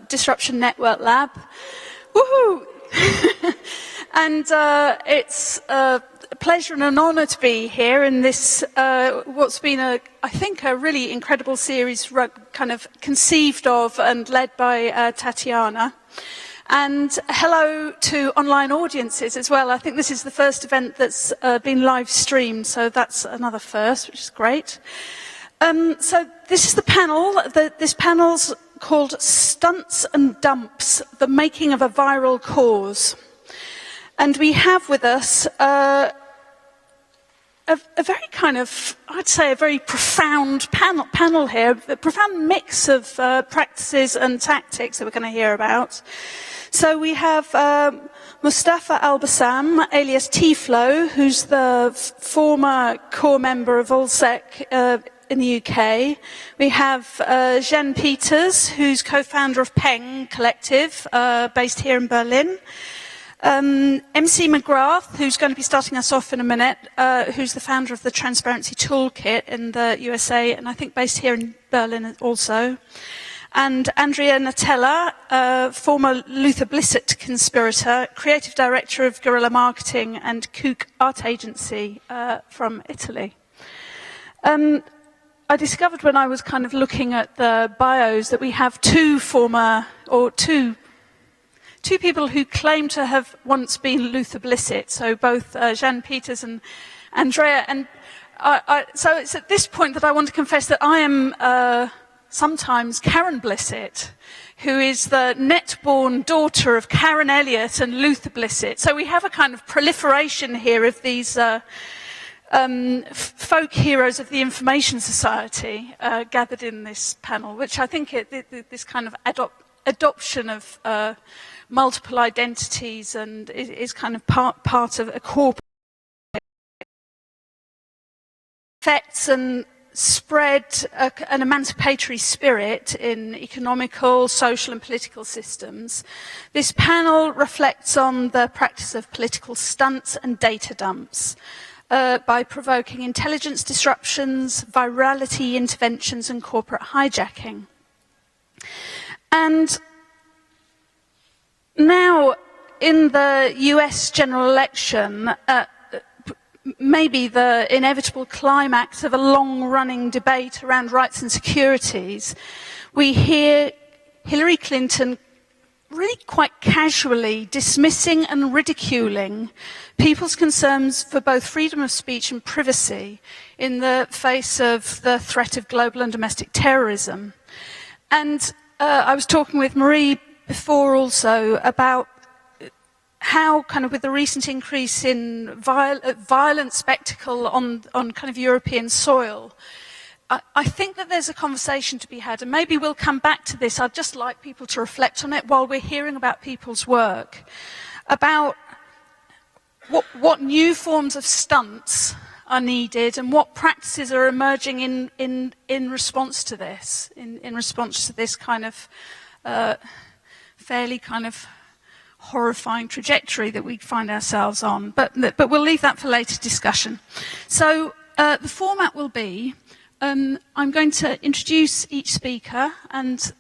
Disruption Network Lab. Woohoo! And it's a pleasure and an honour to be here in this, what's been, I think, a really incredible series kind of conceived of and led by Tatiana. And hello to online audiences as well. I think this is the first event that's been live streamed, so that's another first, which is great. So this is the panel. This panel's called Stunts and Dumps, the Making of a Viral Cause. And we have with us a very kind of, I'd say, a very profound panel here, a profound mix of practices and tactics that we're going to hear about. So we have Mustafa Al-Bassam, alias Tflow, who's the former core member of LulzSec in the UK. We have Jen Peters, who's co-founder of Peng collective, based here in Berlin. MC McGrath, who's going to be starting us off in a minute, who's the founder of the Transparency Toolkit in the USA, and I think based here in Berlin also. And Andrea Natella, former Luther Blissett conspirator, creative director of Guerrigliamarketing and KOOK Artgency from Italy. I discovered when I was kind of looking at the bios that we have two people who claim to have once been Luther Blissett, so both Jan Peters and Andrea. And so it's at this point that I want to confess that I am sometimes Karen Blissett, who is the net-born daughter of Karen Elliott and Luther Blissett. So we have a kind of proliferation here of these folk heroes of the information society gathered in this panel, which I think this kind of adoption of multiple identities and is kind of part of a core effects and spread an emancipatory spirit in economical, social and political systems. This panel reflects on the practice of political stunts and data dumps by provoking intelligence disruptions, virality interventions and corporate hijacking. And now, in the US general election, maybe the inevitable climax of a long-running debate around rights and securities, we hear Hillary Clinton really quite casually dismissing and ridiculing people's concerns for both freedom of speech and privacy in the face of the threat of global and domestic terrorism. And I was talking with Marie before also about how kind of with the recent increase in violent spectacle on kind of European soil, I think that there's a conversation to be had, and maybe we'll come back to this. I'd just like people to reflect on it while we're hearing about people's work, about what new forms of stunts are needed and what practices are emerging in response to this, in response to this kind of fairly kind of horrifying trajectory that we find ourselves on. But we'll leave that for later discussion. So the format will be, I'm going to introduce each speaker and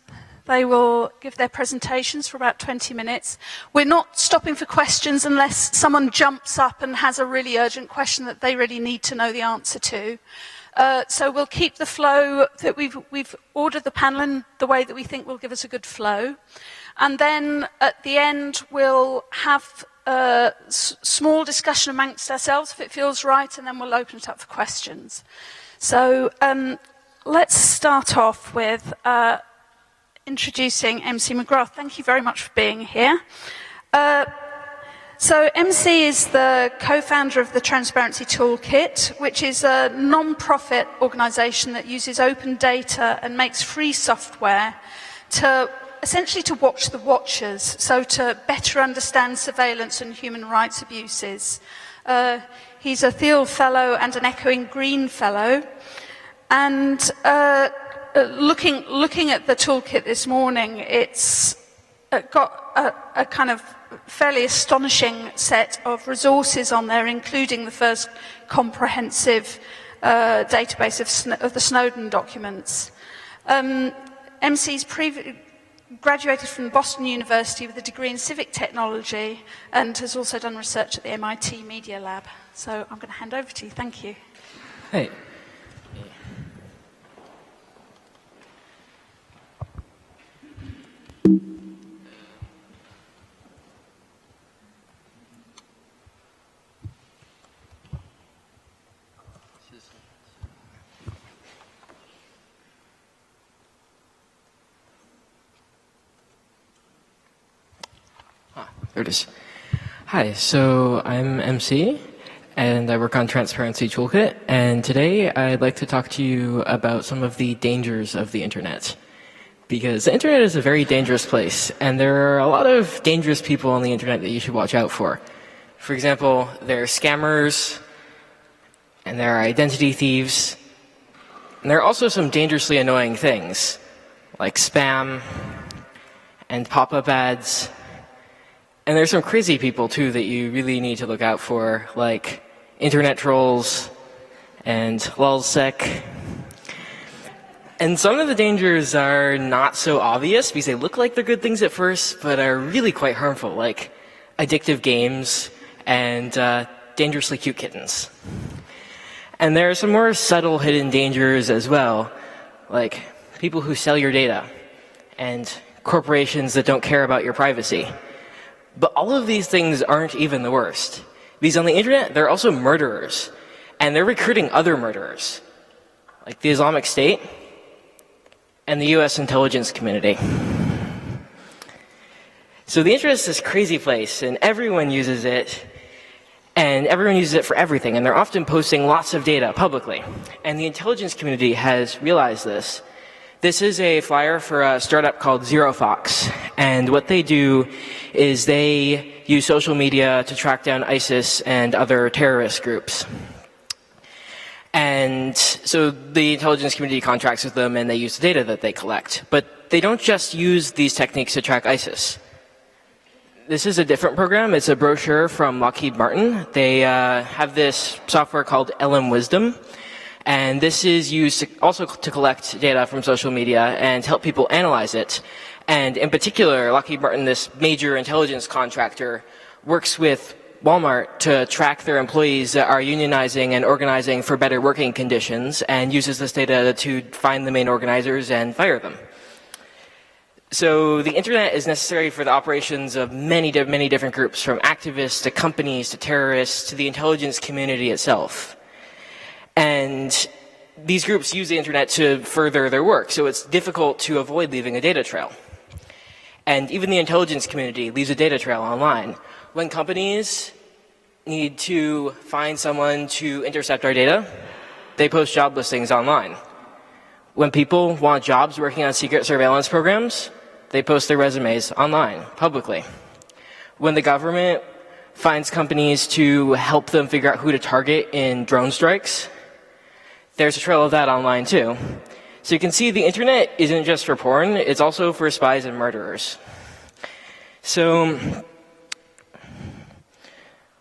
they will give their presentations for about 20 minutes. We're not stopping for questions unless someone jumps up and has a really urgent question that they really need to know the answer to. So we'll keep the flow that we've ordered the panel in the way that we think will give us a good flow. And then at the end, we'll have a small discussion amongst ourselves if it feels right, and then we'll open it up for questions. So let's start off with introducing MC McGrath. Thank you very much for being here. So MC is the co-founder of the Transparency Toolkit, which is a non-profit organisation that uses open data and makes free software to essentially to watch the watchers, so to better understand surveillance and human rights abuses. He's a Thiel Fellow and an Echoing Green Fellow. And looking at the toolkit this morning, it's got a kind of fairly astonishing set of resources on there, including the first comprehensive database of the Snowden documents. MC's graduated from Boston University with a degree in civic technology and has also done research at the MIT Media Lab. So I'm going to hand over to you. Thank you. Hey. There it is. Hi, so I'm MC, and I work on Transparency Toolkit, and today I'd like to talk to you about some of the dangers of the internet. Because the internet is a very dangerous place, and there are a lot of dangerous people on the internet that you should watch out for. For example, there are scammers, and there are identity thieves, and there are also some dangerously annoying things, like spam and pop-up ads. And there's some crazy people, too, that you really need to look out for, like internet trolls and LulzSec. And some of the dangers are not so obvious because they look like they're good things at first, but are really quite harmful, like addictive games and dangerously cute kittens. And there are some more subtle hidden dangers as well, like people who sell your data and corporations that don't care about your privacy. But all of these things aren't even the worst. Because on the internet, there are also murderers. And they're recruiting other murderers, like the Islamic State and the US intelligence community. So the internet is this crazy place, and everyone uses it. And everyone uses it for everything. And they're often posting lots of data publicly. And the intelligence community has realized this. This is a flyer for a startup called ZeroFox, and what they do is they use social media to track down ISIS and other terrorist groups. And so the intelligence community contracts with them and they use the data that they collect. But they don't just use these techniques to track ISIS. This is a different program. It's a brochure from Lockheed Martin. They have this software called LM Wisdom. And this is used also to collect data from social media and help people analyze it. And in particular, Lockheed Martin, this major intelligence contractor, works with Walmart to track their employees that are unionizing and organizing for better working conditions and uses this data to find the main organizers and fire them. So the internet is necessary for the operations of many different groups, from activists to companies to terrorists to the intelligence community itself. And these groups use the internet to further their work, so it's difficult to avoid leaving a data trail. And even the intelligence community leaves a data trail online. When companies need to find someone to intercept our data, they post job listings online. When people want jobs working on secret surveillance programs, they post their resumes online, publicly. When the government finds companies to help them figure out who to target in drone strikes, there's a trail of that online too. So you can see the internet isn't just for porn, it's also for spies and murderers. So,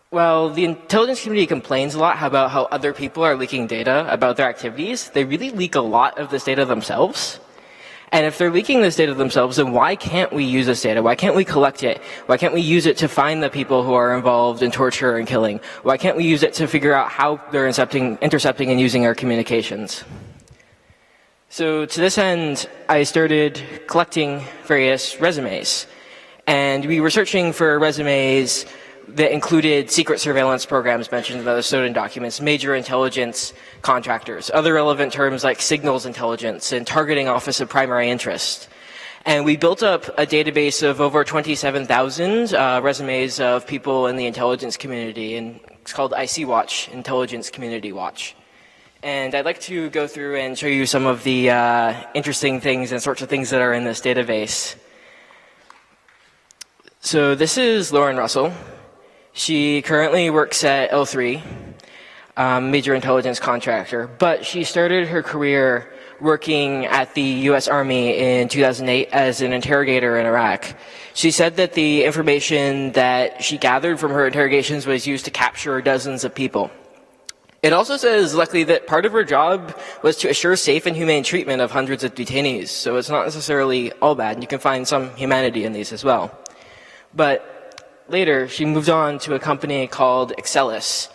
while the intelligence community complains a lot about how other people are leaking data about their activities, they really leak a lot of this data themselves. And if they're leaking this data themselves, then why can't we use this data? Why can't we collect it? Why can't we use it to find the people who are involved in torture and killing? Why can't we use it to figure out how they're intercepting and using our communications? So to this end, I started collecting various resumes. And we were searching for resumes that included secret surveillance programs mentioned in the Snowden documents, major intelligence contractors, other relevant terms like signals intelligence and targeting office of primary interest. And we built up a database of over 27,000 resumes of people in the intelligence community, and it's called IC Watch, Intelligence Community Watch. And I'd like to go through and show you some of the interesting things and sorts of things that are in this database. So this is Lauren Russell. She currently works at L3, major intelligence contractor, but she started her career working at the US Army in 2008 as an interrogator in Iraq. She said that the information that she gathered from her interrogations was used to capture dozens of people. It also says, luckily, that part of her job was to assure safe and humane treatment of hundreds of detainees. So it's not necessarily all bad. You can find some humanity in these as well. But later, she moved on to a company called Excelis.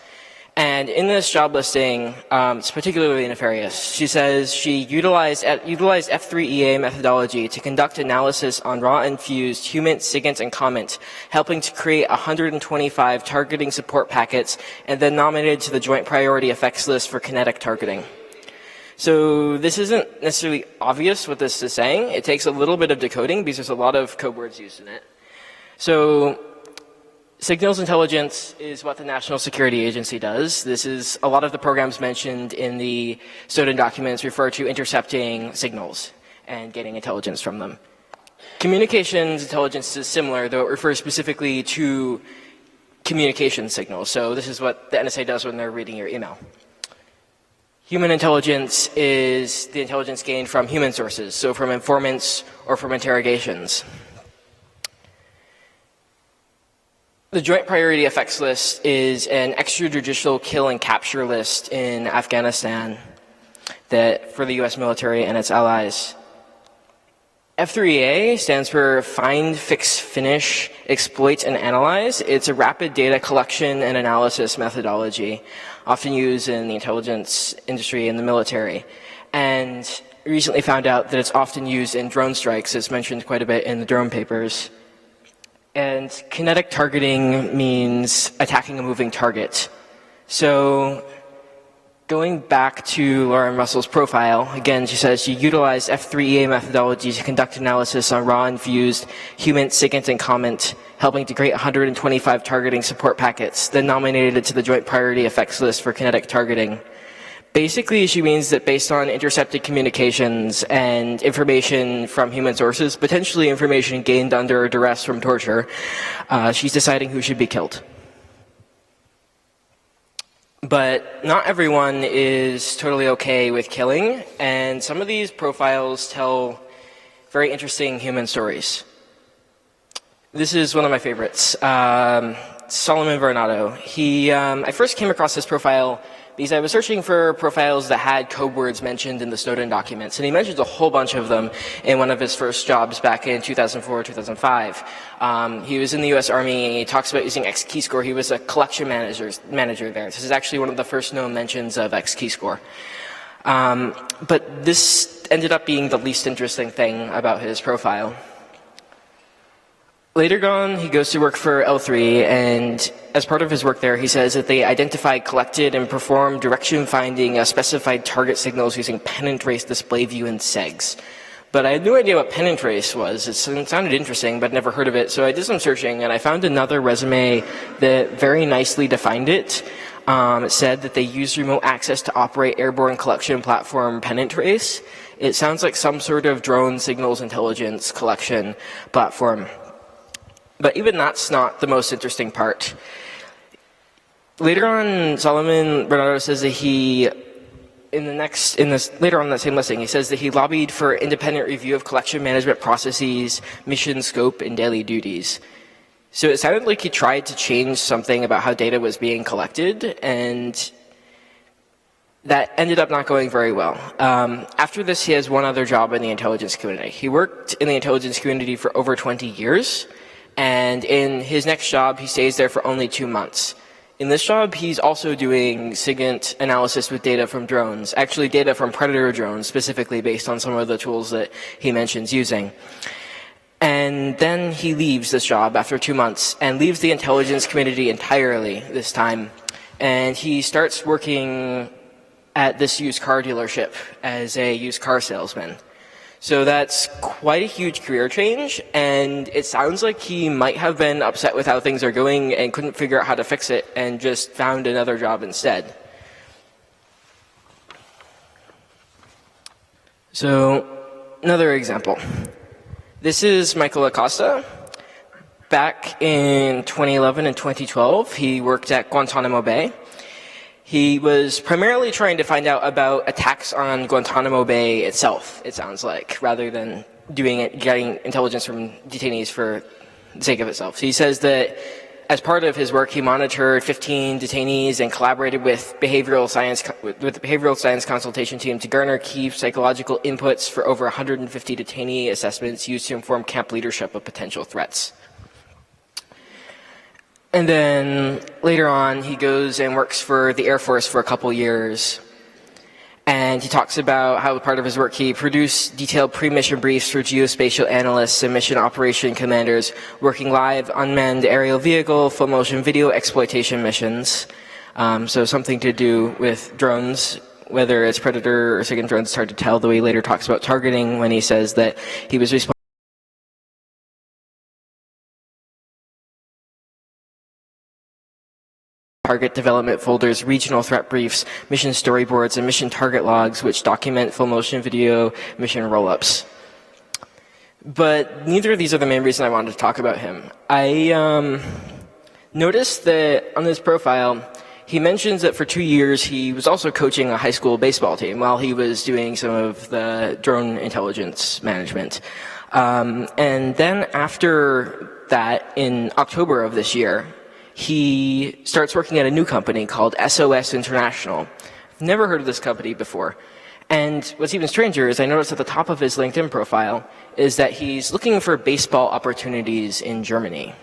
And in this job listing, it's particularly nefarious. She says she utilized F3EA methodology to conduct analysis on raw and fused human, SIGINT, and comment, helping to create 125 targeting support packets, and then nominated to the Joint Priority Effects list for kinetic targeting. So this isn't necessarily obvious what this is saying. It takes a little bit of decoding because there's a lot of code words used in it. So signals intelligence is what the National Security Agency does. This is a lot of the programs mentioned in the Snowden documents refer to intercepting signals and getting intelligence from them. Communications intelligence is similar, though it refers specifically to communication signals. So this is what the NSA does when they're reading your email. Human intelligence is the intelligence gained from human sources, so from informants or from interrogations. The Joint Priority Effects list is an extrajudicial kill and capture list in Afghanistan for the US military and its allies. F3A stands for Find, Fix, Finish, Exploit, and Analyze. It's a rapid data collection and analysis methodology often used in the intelligence industry and the military. And recently found out that it's often used in drone strikes. It's mentioned quite a bit in the drone papers. And kinetic targeting means attacking a moving target. So going back to Lauren Russell's profile, again, she says she utilized F3EA methodology to conduct analysis on raw and fused human, SIGINT, and comment, helping to create 125 targeting support packets, then nominated it to the Joint Priority Effects list for kinetic targeting. Basically, she means that based on intercepted communications and information from human sources, potentially information gained under duress from torture, she's deciding who should be killed. But not everyone is totally okay with killing, and some of these profiles tell very interesting human stories. This is one of my favorites, Solomon Varnado. I first came across this profile because I was searching for profiles that had code words mentioned in the Snowden documents, and he mentions a whole bunch of them in one of his first jobs back in 2004, 2005. He was in the US Army, he talks about using X-Keyscore. He was a collection manager there. This is actually one of the first known mentions of X-Keyscore. But this ended up being the least interesting thing about his profile. Later on, he goes to work for L3, and as part of his work there, he says that they identified, collected, and performed direction finding of specified target signals using pen and trace display view and SEGs. But I had no idea what pen and trace was. It sounded interesting, but never heard of it. So I did some searching, and I found another resume that very nicely defined it. It said that they used remote access to operate airborne collection platform pen and trace. It sounds like some sort of drone signals intelligence collection platform. But even that's not the most interesting part. Later on, Solomon Bernardo says that later on in that same listing, he says that he lobbied for independent review of collection management processes, mission scope, and daily duties. So it sounded like he tried to change something about how data was being collected, and that ended up not going very well. After this, he has one other job in the intelligence community. He worked in the intelligence community for over 20 years. And in his next job, he stays there for only 2 months. In this job, he's also doing SIGINT analysis with data from drones, actually data from predator drones, specifically based on some of the tools that he mentions using. And then he leaves this job after 2 months and leaves the intelligence community entirely this time. And he starts working at this used car dealership as a used car salesman. So that's quite a huge career change, and it sounds like he might have been upset with how things are going and couldn't figure out how to fix it and just found another job instead. So, another example. This is Michael Acosta. Back in 2011 and 2012, he worked at Guantanamo Bay. He was primarily trying to find out about attacks on Guantanamo Bay itself, it sounds like, rather than getting intelligence from detainees for the sake of itself. So he says that as part of his work, he monitored 15 detainees and collaborated with the behavioral science consultation team to garner key psychological inputs for over 150 detainee assessments used to inform camp leadership of potential threats. And then later on, he goes and works for the Air Force for a couple years. And he talks about how, part of his work, he produced detailed pre-mission briefs for geospatial analysts and mission operation commanders working live unmanned aerial vehicle, full motion video exploitation missions. So something to do with drones, whether it's Predator or second drones, it's hard to tell, though he later talks about targeting when he says that he was responsible target development folders, regional threat briefs, mission storyboards, and mission target logs, which document full motion video mission roll-ups. But neither of these are the main reason I wanted to talk about him. I noticed that on his profile, he mentions that for 2 years he was also coaching a high school baseball team while he was doing some of the drone intelligence management. And then after that, in October of this year, he starts working at a new company called SOS International. I've never heard of this company before. And what's even stranger is I noticed at the top of his LinkedIn profile is that he's looking for baseball opportunities in Germany.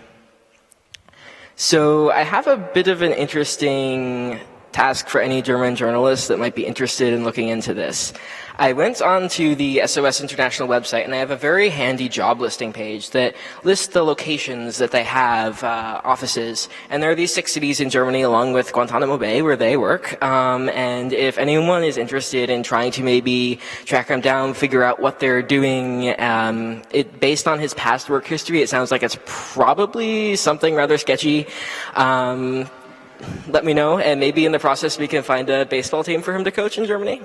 So I have a bit of an interesting task for any German journalists that might be interested in looking into this. I went onto the SOS International website, and they have a very handy job listing page that lists the locations that they have offices. And there are these 6 cities in Germany, along with Guantanamo Bay, where they work. And if anyone is interested in trying to maybe track them down, figure out what they're doing, based on his past work history, it sounds like it's probably something rather sketchy. Let me know, and maybe in the process we can find a baseball team for him to coach in Germany.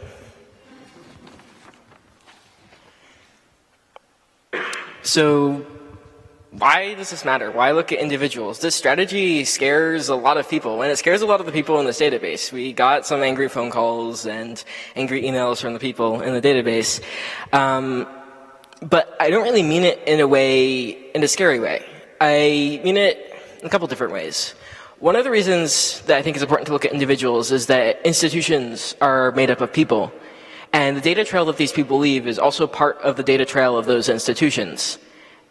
So why does this matter? Why look at individuals? This strategy scares a lot of people, and it scares a lot of the people in this database. We got some angry phone calls and angry emails from the people in the database. But I don't really mean it in a scary way. I mean it in a couple different ways. One of the reasons that I think is important to look at individuals is that institutions are made up of people. And the data trail that these people leave is also part of the data trail of those institutions.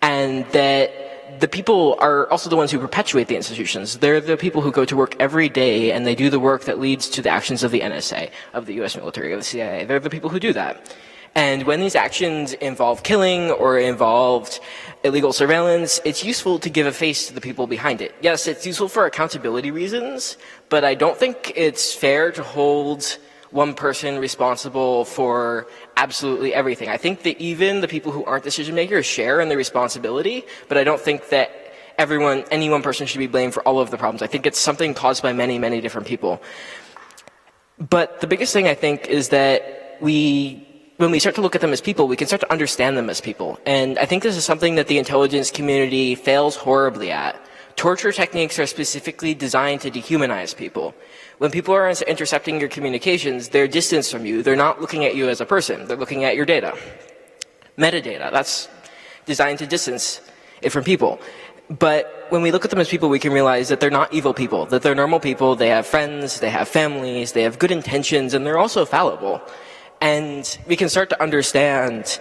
And that the people are also the ones who perpetuate the institutions. They're the people who go to work every day and they do the work that leads to the actions of the NSA, of the US military, of the CIA. They're the people who do that. And when these actions involve killing or involved illegal surveillance, it's useful to give a face to the people behind it. Yes, it's useful for accountability reasons, but I don't think it's fair to hold one person responsible for absolutely everything. I think that even the people who aren't decision makers share in the responsibility, but I don't think that any one person should be blamed for all of the problems. I think it's something caused by many, many different people. But the biggest thing I think is that when we start to look at them as people, we can start to understand them as people. And I think this is something that the intelligence community fails horribly at. Torture techniques are specifically designed to dehumanize people. When people are intercepting your communications, they're distanced from you. They're not looking at you as a person. They're looking at your data. Metadata, that's designed to distance it from people. But when we look at them as people, we can realize that they're not evil people, that they're normal people. They have friends, they have families, they have good intentions, and they're also fallible. And we can start to understand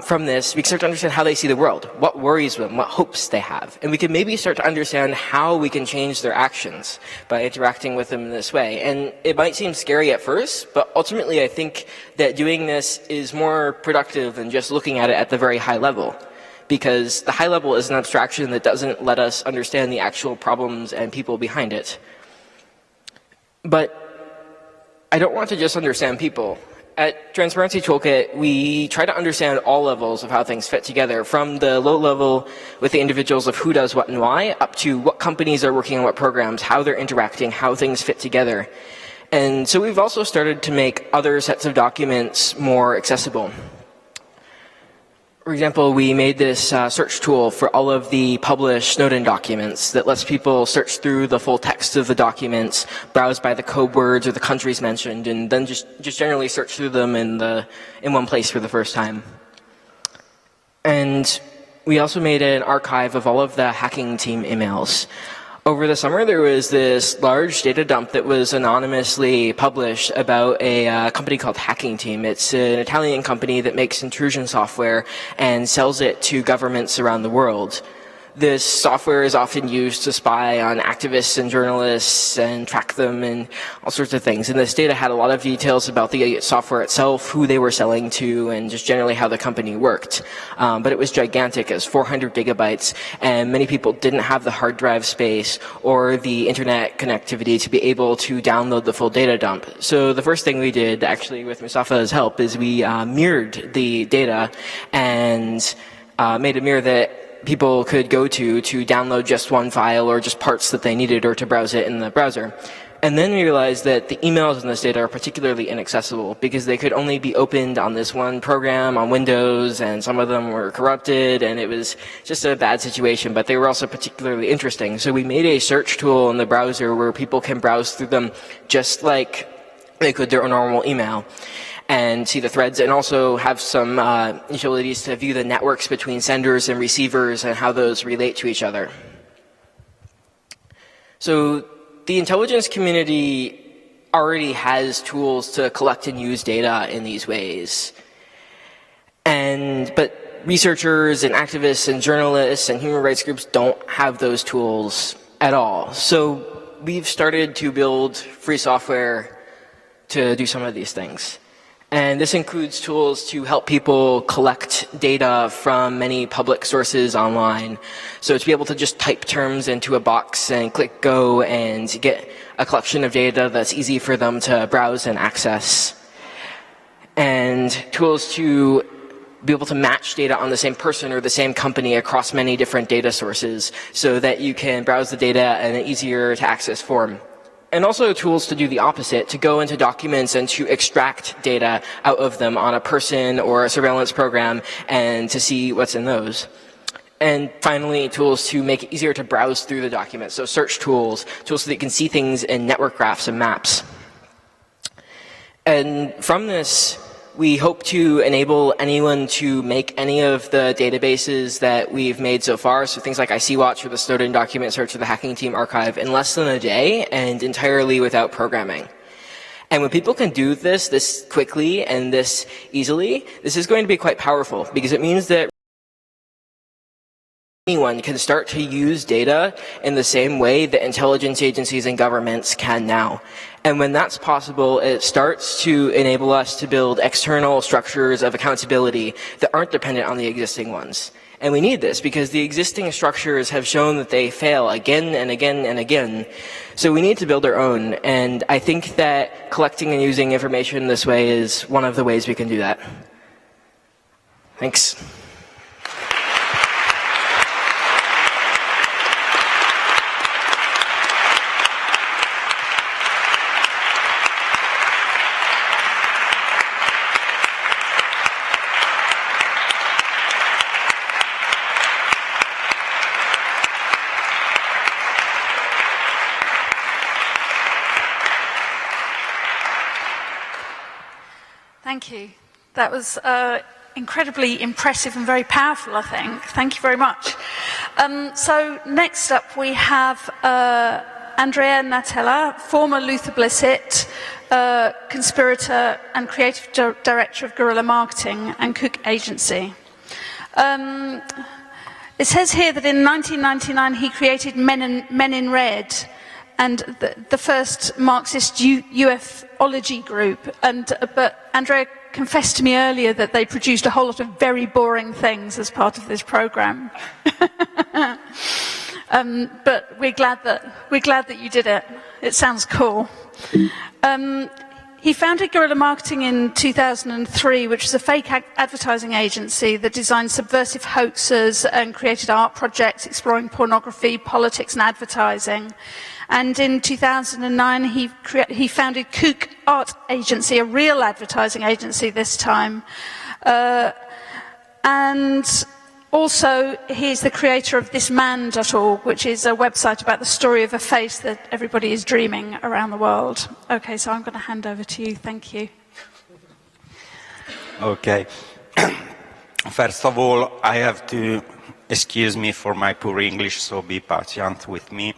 from this, we can start to understand how they see the world, what worries them, what hopes they have. And we can maybe start to understand how we can change their actions by interacting with them in this way. And it might seem scary at first, but ultimately I think that doing this is more productive than just looking at it at the very high level. Because the high level is an abstraction that doesn't let us understand the actual problems and people behind it. But I don't want to just understand people. At Transparency Toolkit, we try to understand all levels of how things fit together, from the low level with the individuals of who does what and why, up to what companies are working on what programs, how they're interacting, how things fit together. And so we've also started to make other sets of documents more accessible. For example, we made this search tool for all of the published Snowden documents that lets people search through the full text of the documents, browse by the code words or the countries mentioned, and then just generally search through them in one place for the first time. And we also made an archive of all of the hacking team emails. Over the summer, there was this large data dump that was anonymously published about a company called Hacking Team. It's an Italian company that makes intrusion software and sells it to governments around the world. This software is often used to spy on activists and journalists and track them and all sorts of things. And this data had a lot of details about the software itself, who they were selling to, and just generally how the company worked. But it was gigantic. It was 400 gigabytes, and many people didn't have the hard drive space or the internet connectivity to be able to download the full data dump. So the first thing we did, actually with Mustafa's help, is we mirrored the data and made a mirror that people could go to download just one file or just parts that they needed or to browse it in the browser. And then we realized that the emails in this data are particularly inaccessible because they could only be opened on this one program on Windows, and some of them were corrupted, and it was just a bad situation, but they were also particularly interesting. So we made a search tool in the browser where people can browse through them just like they could their normal email, and see the threads, and also have some utilities to view the networks between senders and receivers and how those relate to each other. So the intelligence community already has tools to collect and use data in these ways. But researchers and activists and journalists and human rights groups don't have those tools at all. So we've started to build free software to do some of these things. And this includes tools to help people collect data from many public sources online. So to be able to just type terms into a box and click go and get a collection of data that's easy for them to browse and access. And tools to be able to match data on the same person or the same company across many different data sources so that you can browse the data in an easier to access form. And also tools to do the opposite, to go into documents and to extract data out of them on a person or a surveillance program and to see what's in those. And finally, tools to make it easier to browse through the documents. So search tools, tools so that you can see things in network graphs and maps. And from this, we hope to enable anyone to make any of the databases that we've made so far, so things like IC-Watch or the Snowden document search or the Hacking Team archive, in less than a day and entirely without programming. And when people can do this quickly and this easily, this is going to be quite powerful because it means that anyone can start to use data in the same way that intelligence agencies and governments can now. And when that's possible, it starts to enable us to build external structures of accountability that aren't dependent on the existing ones. And we need this because the existing structures have shown that they fail again and again and again. So we need to build our own. And I think that collecting and using information this way is one of the ways we can do that. Thanks. Thank you. That was incredibly impressive and very powerful, I think. Thank you very much. So next up we have Andrea Natella, former Luther Blissett, conspirator and creative director of Guerrilla Marketing and KOOK Artgency. It says here that in 1999 he created Men in Red, and the first Marxist ufology group. But Andrea confessed to me earlier that they produced a whole lot of very boring things as part of this program. But we're glad that you did it. It sounds cool. He founded Guerrilla Marketing in 2003, which is a fake advertising agency that designed subversive hoaxes and created art projects exploring pornography, politics and advertising. And in 2009, he founded KOOK Artgency, a real advertising agency this time. And also, he's the creator of thisman.org, which is a website about the story of a face that everybody is dreaming around the world. Okay, so I'm going to hand over to you. Thank you. Okay. First of all, I have to Excuse me for my poor English, so be patient with me.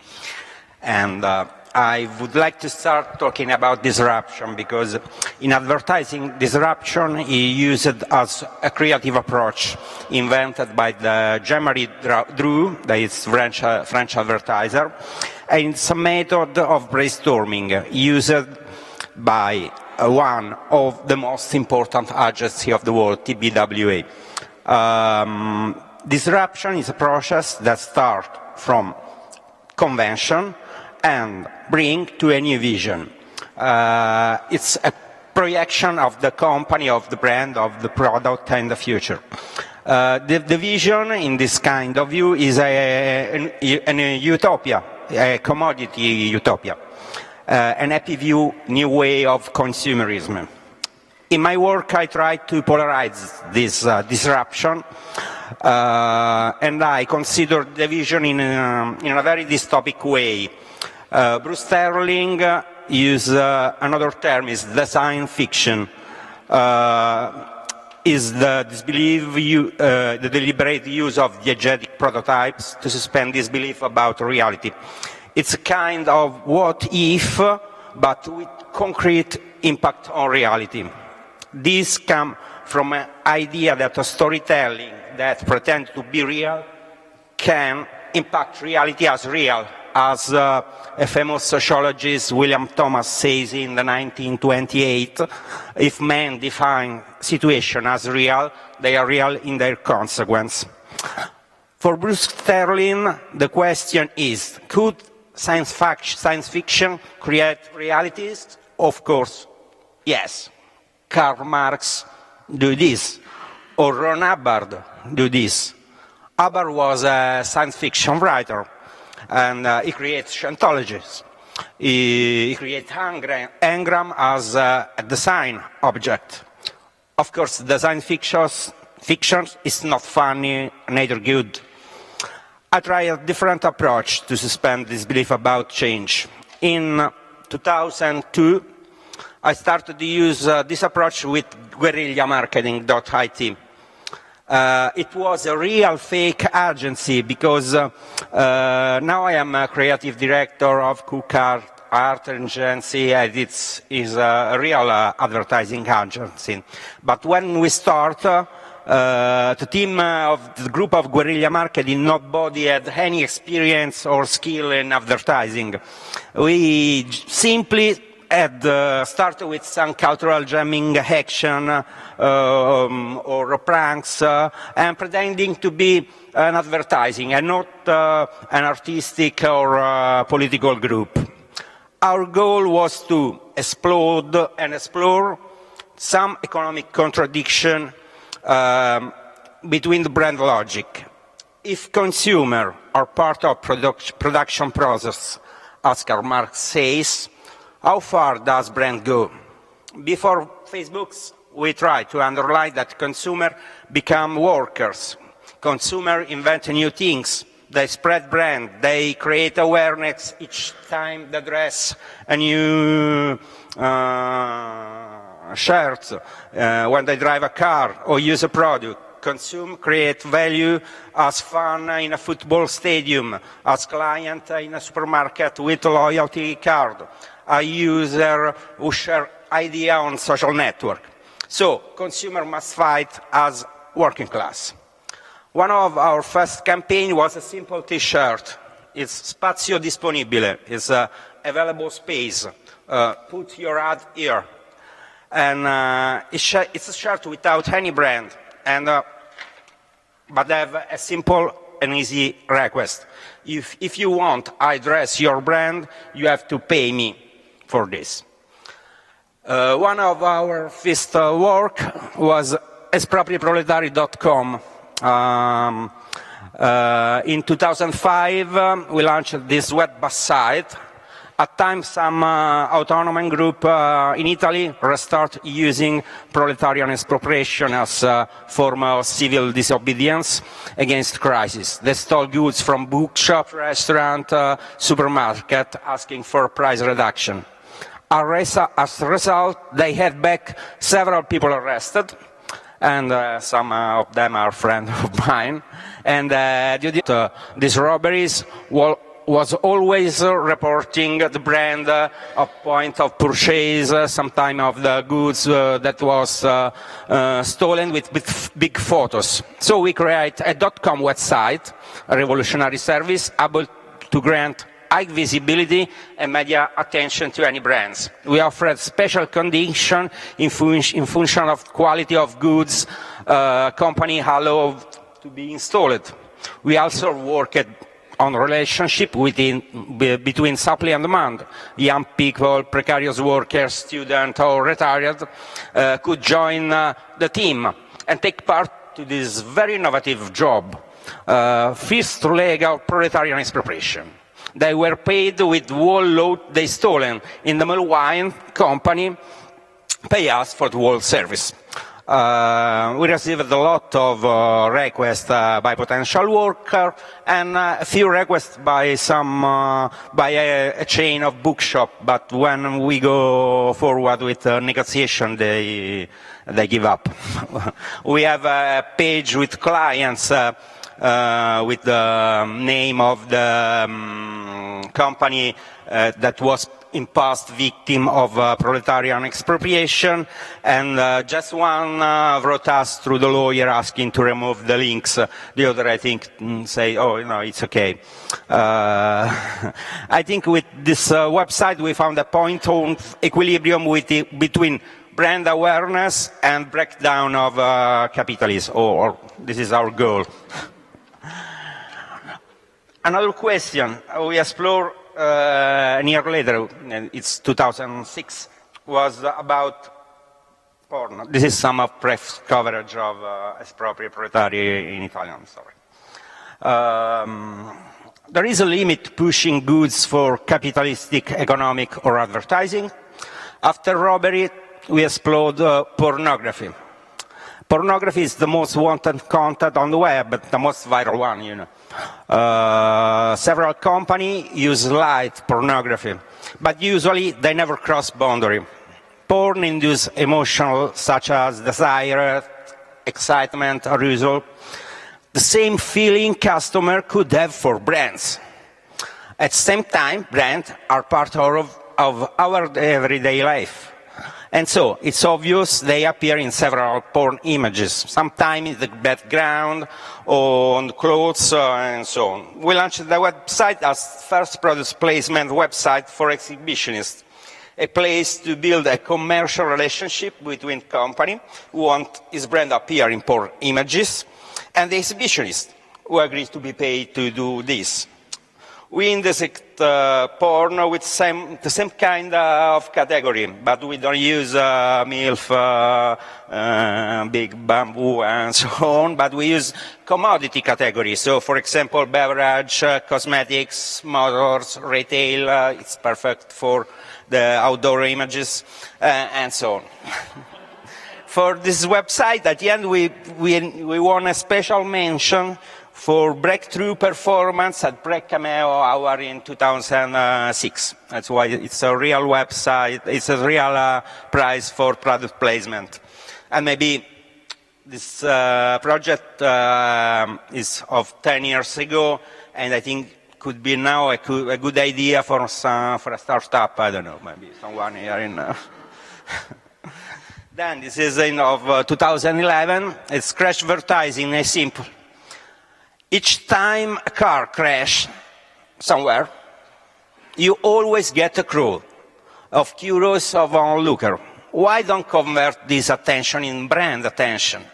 And I would like to start talking about disruption, because in advertising, disruption is used as a creative approach invented by the Jean-Marie Drew, that is French advertiser, and it's a method of brainstorming used by one of the most important agencies of the world, TBWA. Disruption is a process that starts from convention and bring to a new vision. It's a projection of the company, of the brand, of the product, and the future. The vision in this kind of view is a utopia, a commodity utopia, an happy view, new way of consumerism. In my work, I try to polarize this disruption, and I consider the vision in a very dystopic way. Bruce Sterling used another term, is design fiction. Is the deliberate use of diegetic prototypes to suspend disbelief about reality. It's a kind of what if, but with concrete impact on reality. This comes from an idea that a storytelling that pretends to be real can impact reality as real, as a famous sociologist, William Thomas, says in the 1928, if men define situation as real, they are real in their consequence. For Bruce Sterling, the question is, could science fiction create realities? Of course, yes. Karl Marx do this, or Ron Hubbard do this. Hubbard was a science fiction writer, and he creates anthologies. He creates engram as a design object. Of course, design fiction is not funny, neither good. I try a different approach to suspend disbelief about change. In 2002, I started to use this approach with Guerrigliamarketing.it. It was a real fake agency because now I am a creative director of KOOK Artgency, and it is a real advertising agency. But when we start, the team of the group of Guerrilla Marketing, nobody had any experience or skill in advertising. We simply had started with some cultural jamming action or pranks and pretending to be an advertising and not an artistic or political group. Our goal was to explode and explore some economic contradiction between the brand logic. If consumers are part of production process, as Karl Marx says, how far does brand go? Before Facebook's, we try to underline that consumers become workers. Consumers invent new things. They spread brand. They create awareness each time they dress a new shirt, when they drive a car or use a product. Consume, create value as fun in a football stadium, as client in a supermarket with a loyalty card, a user who share idea on social network. So, consumer must fight as working class. One of our first campaign was a simple T-shirt. It's spazio disponibile. It's available space. Put your ad here. And it's a shirt without any brand. And but I have a simple and easy request. If you want I dress your brand, you have to pay me for this. One of our first work was espropriaproletari.com. In 2005, we launched this web site. At times, some autonomous group in Italy start using proletarian expropriation as a form of civil disobedience against crisis. They stole goods from bookshop, restaurant, supermarket, asking for price reduction. As a result, they had back several people arrested, and some of them are friends of mine. And these robberies was always reporting the brand of point of purchase, sometime of the goods that was stolen with big photos. So we create a .com website, a revolutionary service, able to grant high visibility and media attention to any brands. We offer special condition in function of quality of goods company allow to be installed. We also work on relationship between supply and demand. Young people, precarious workers, students or retired could join the team and take part to this very innovative job. First legal proletarian expropriation. They were paid with whole load they stolen. In the meanwhile, company pay us for the whole service. We received a lot of requests by potential workers and a few requests by a chain of bookshop. But when we go forward with negotiation, they give up. We have a page with clients with the name of the company that was in past victim of proletarian expropriation, and just one wrote us through the lawyer asking to remove the links. The other, I think, say, oh, no, it's okay. I think with this website we found a point of equilibrium between brand awareness and breakdown of capitalism, or this is our goal. Another question we explore a year later, it's 2006, was about porn. This is some of press coverage of esproprio proletari in Italian, sorry. There is a limit to pushing goods for capitalistic, economic or advertising. After robbery, we explored pornography. Pornography is the most wanted content on the web, but the most viral one, you know. Several companies use light pornography, but usually they never cross boundary. Porn induces emotions such as desire, excitement, arousal. The same feeling customer could have for brands. At the same time, brands are part of our everyday life. And so, it's obvious they appear in several porn images, sometimes in the background, or on clothes, and so on. We launched the website as first product placement website for exhibitionists, a place to build a commercial relationship between company who want his brand appear in porn images, and the exhibitionist who agrees to be paid to do this. We indexed porn with the same kind of category, but we don't use MILF, big bamboo, and so on, but we use commodity categories. So, for example, beverage, cosmetics, motors, retail, it's perfect for the outdoor images, and so on. For this website, at the end, we won a special mention for breakthrough performance at Break Cameo Hour in 2006. That's why it's a real website, it's a real prize for product placement. And maybe this project is of 10 years ago, and I think could be now a good idea for a startup, I don't know, maybe someone here in... Then this is of 2011, it's crash advertising, a simple. Each time a car crashes somewhere, you always get a crew of curious of onlooker. Why don't convert this attention in brand attention?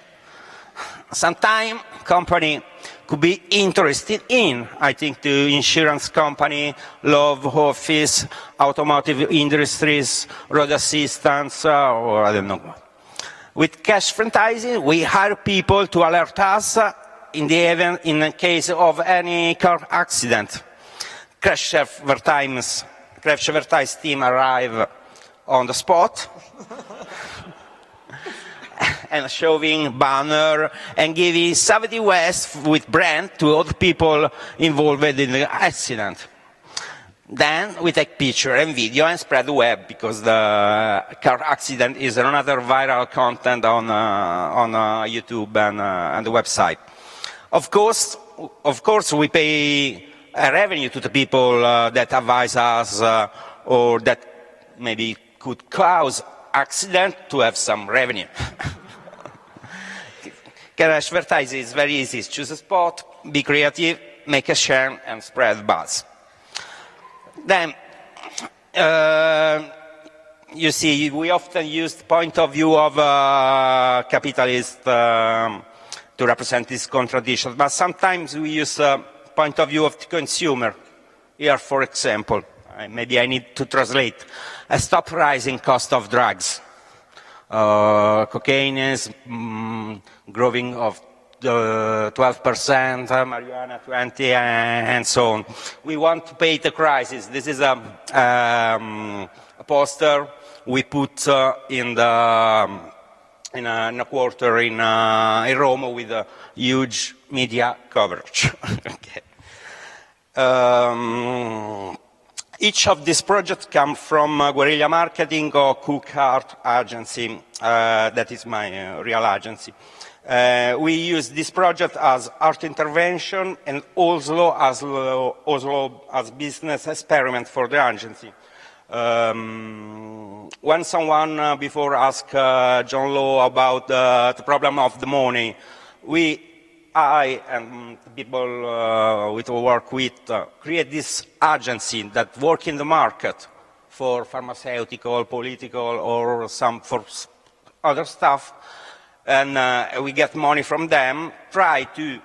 Sometimes company could be interested in, I think the insurance company, love office, automotive industries, road assistance, or I don't know. With cash advertising, we hire people to alert us in the case of any car accident. Crash advertise team arrive on the spot and showing banner and giving 70 West with brand to other people involved in the accident. Then we take picture and video and spread the web, because the car accident is another viral content on YouTube and the website. Of course, we pay a revenue to the people that advise us or that maybe could cause accident to have some revenue. Can advertise is very easy. Choose a spot, be creative, make a share, and spread buzz. Then, you see, we often use the point of view of capitalists to represent this contradiction, but sometimes we use the point of view of the consumer. Here, for example, maybe I need to translate: a stop rising cost of drugs. Cocaine is growing of 12%, marijuana 20%, and so on. We want to pay the crisis. This is a poster we put in a quarter in Rome with a huge media coverage. Okay. Each of these projects come from Guerrilla Marketing or KOOK Artgency. That is my real agency. We use this project as art intervention and also as business experiment for the agency. When someone before asked John Law about the problem of the money, I and the people we work with create this agency that work in the market for pharmaceutical, political, or for other stuff, and we get money from them, try to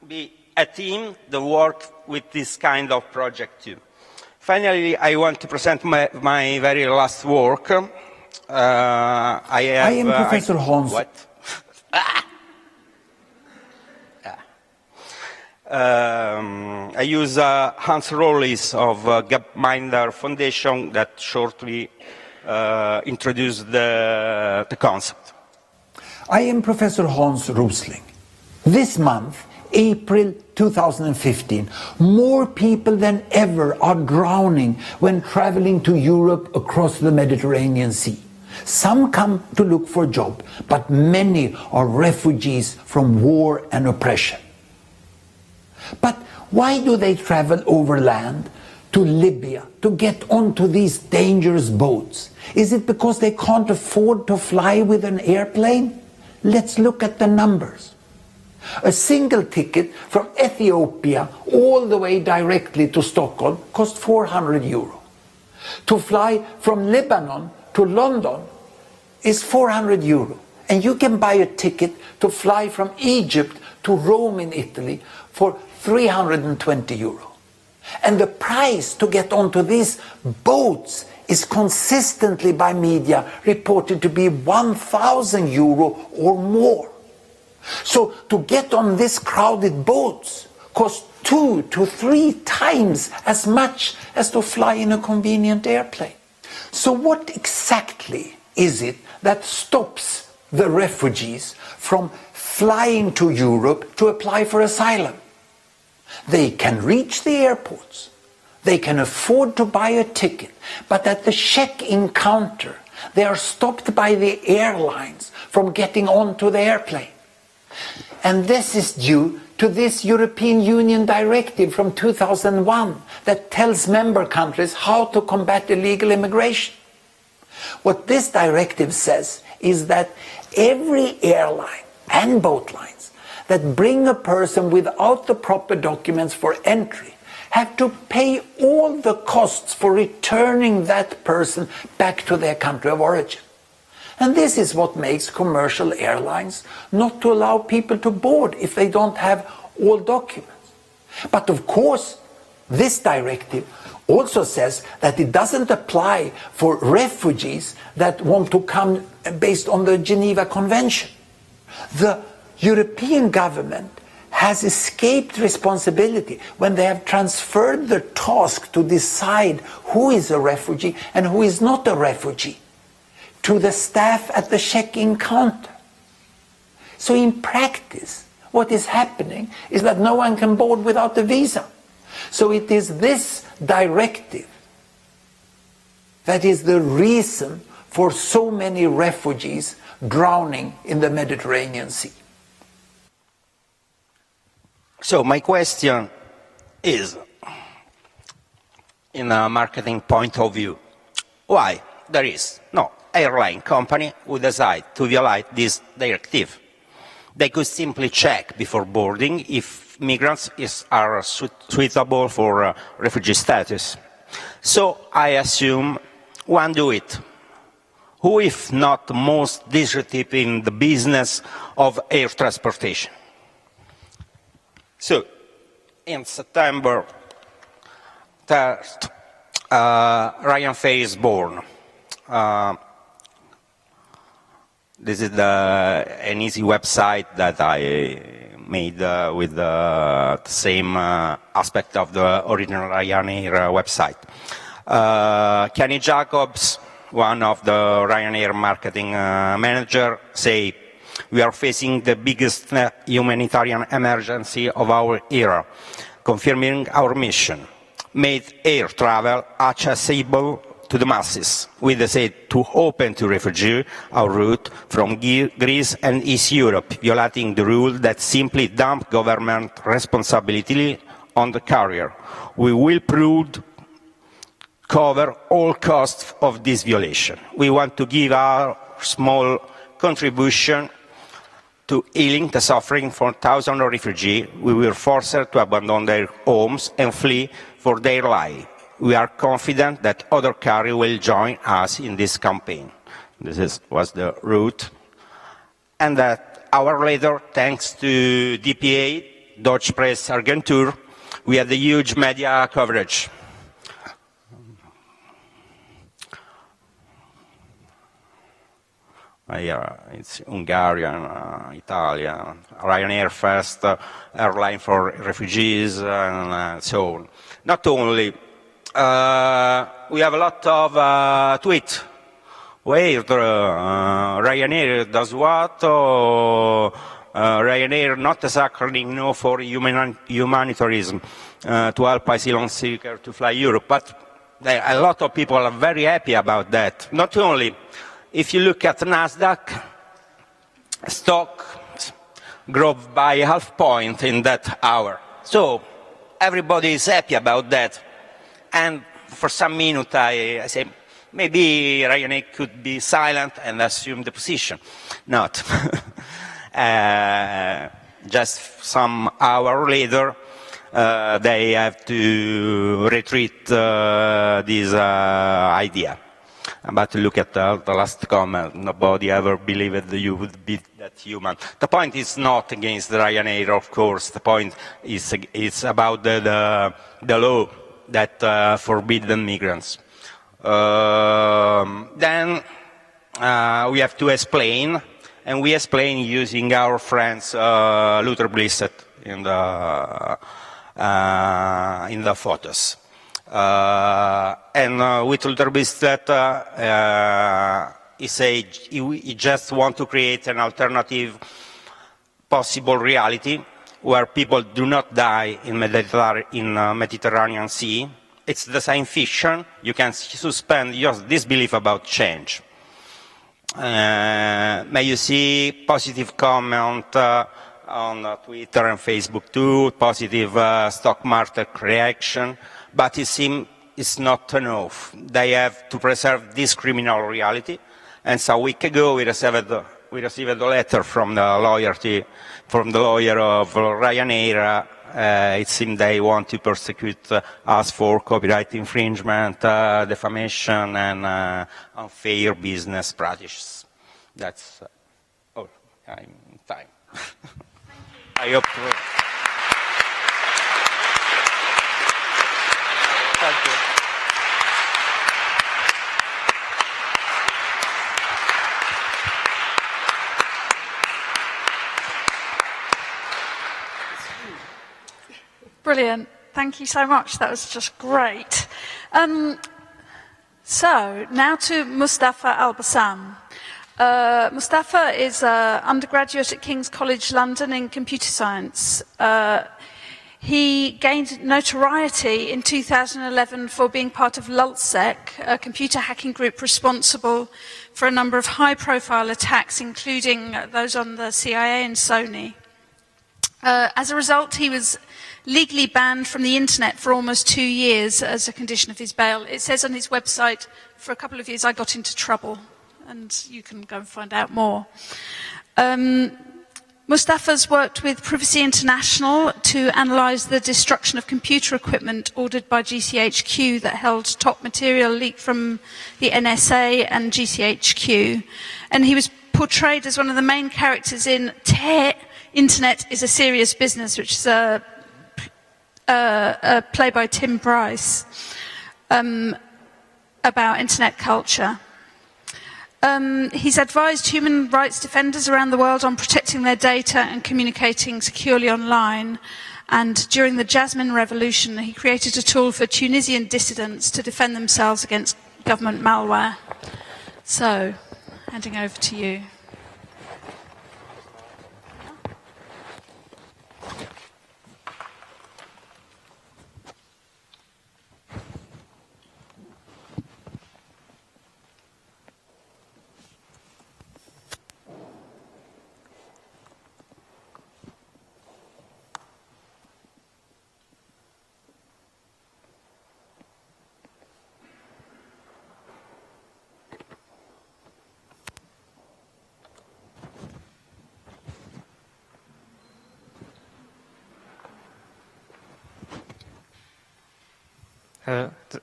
be a team that work with this kind of project too. Finally, I want to present my very last work. I am Professor Hans. What? I use Hans Rollis of Gapminder Foundation that shortly introduced the concept. I am Professor Hans Rosling. This month, April 2015, more people than ever are drowning when traveling to Europe across the Mediterranean Sea. Some come to look for a job, but many are refugees from war and oppression. But why do they travel overland to Libya to get onto these dangerous boats? Is it because they can't afford to fly with an airplane? Let's look at the numbers. A single ticket from Ethiopia all the way directly to Stockholm cost 400 euro. To fly from Lebanon to London is 400 euro. And you can buy a ticket to fly from Egypt to Rome in Italy for 320 euro. And the price to get onto these boats is consistently by media reported to be 1,000 euro or more. So to get on these crowded boats costs 2 to 3 times as much as to fly in a convenient airplane. So what exactly is it that stops the refugees from flying to Europe to apply for asylum? They can reach the airports, they can afford to buy a ticket, but at the check-in counter they are stopped by the airlines from getting onto the airplane. And this is due to this European Union directive from 2001 that tells member countries how to combat illegal immigration. What this directive says is that every airline and boat lines that bring a person without the proper documents for entry have to pay all the costs for returning that person back to their country of origin. And this is what makes commercial airlines not to allow people to board if they don't have all documents. But of course, this directive also says that it doesn't apply for refugees that want to come based on the Geneva Convention. The European government has escaped responsibility when they have transferred the task to decide who is a refugee and who is not a refugee to the staff at the check-in counter. So in practice, what is happening is that no one can board without a visa. So it is this directive that is the reason for so many refugees drowning in the Mediterranean Sea. So my question is, in a marketing point of view, why there is no airline company who decide to violate this directive? They could simply check before boarding if migrants are suitable for refugee status. So I assume one do it. Who, if not the most disruptive in the business of air transportation? So, in September 3rd, Ryanair is born. This is an easy website that I made with the same aspect of the original Ryanair website. Kenny Jacobs, one of the Ryanair marketing manager, say, "We are facing the biggest humanitarian emergency of our era, confirming our mission. Made air travel accessible to the masses. We decided to open to refugees our route from Greece and East Europe, violating the rule that simply dumped government responsibility on the carrier. We will cover all costs of this violation. We want to give our small contribution to healing the suffering for thousands of refugees who were forced to abandon their homes and flee for their life. We are confident that other carriers will join us in this campaign." This was the route. And that hour later, thanks to DPA, Deutsche Presseagentur, we had a huge media coverage. It's Hungarian, Italian, Ryanair first airline for refugees, and so on. Not only, we have a lot of tweets where Ryanair does what, or Ryanair not exactly no for humanitarianism to help asylum seekers to fly Europe, but a lot of people are very happy about that. Not only, if you look at NASDAQ, stock grew by half point in that hour. So everybody is happy about that. And for some minute I say, maybe Ryanair could be silent and assume the position. Not. Just some hour later, they have to retreat this idea. But look at the last comment. Nobody ever believed that you would be that human. The point is not against Ryanair, of course. The point is about the law that forbids migrants. Then we have to explain, and we explain using our friends Luther Blissett in the photos. And with Lulz Blissett, he said he just want to create an alternative possible reality where people do not die in Mediterranean Sea. It's the science fiction. You can suspend your disbelief about change. May you see positive comment on Twitter and Facebook too, positive stock market reaction. But it seems it's not enough. They have to preserve this criminal reality. And so a week ago, we received a letter from the lawyer of Ryanair. It seems they want to persecute us for copyright infringement, defamation, and unfair business practices. That's all. I'm in time. I hope. Thank you. Brilliant. Thank you so much. That was just great. So now to Mustafa Al-Bassam. Mustafa is an undergraduate at King's College London in computer science. He gained notoriety in 2011 for being part of LulzSec, a computer hacking group responsible for a number of high-profile attacks, including those on the CIA and Sony. As a result, he was legally banned from the internet for almost 2 years as a condition of his bail. It says on his website, for a couple of years I got into trouble, and you can go and find out more. Mustafa's worked with Privacy International to analyse the destruction of computer equipment ordered by GCHQ that held top material leaked from the NSA and GCHQ. And he was portrayed as one of the main characters in Internet is a Serious Business, which is a play by Tim Bryce about internet culture. He's advised human rights defenders around the world on protecting their data and communicating securely online. And during the Jasmine Revolution, he created a tool for Tunisian dissidents to defend themselves against government malware. So, handing over to you.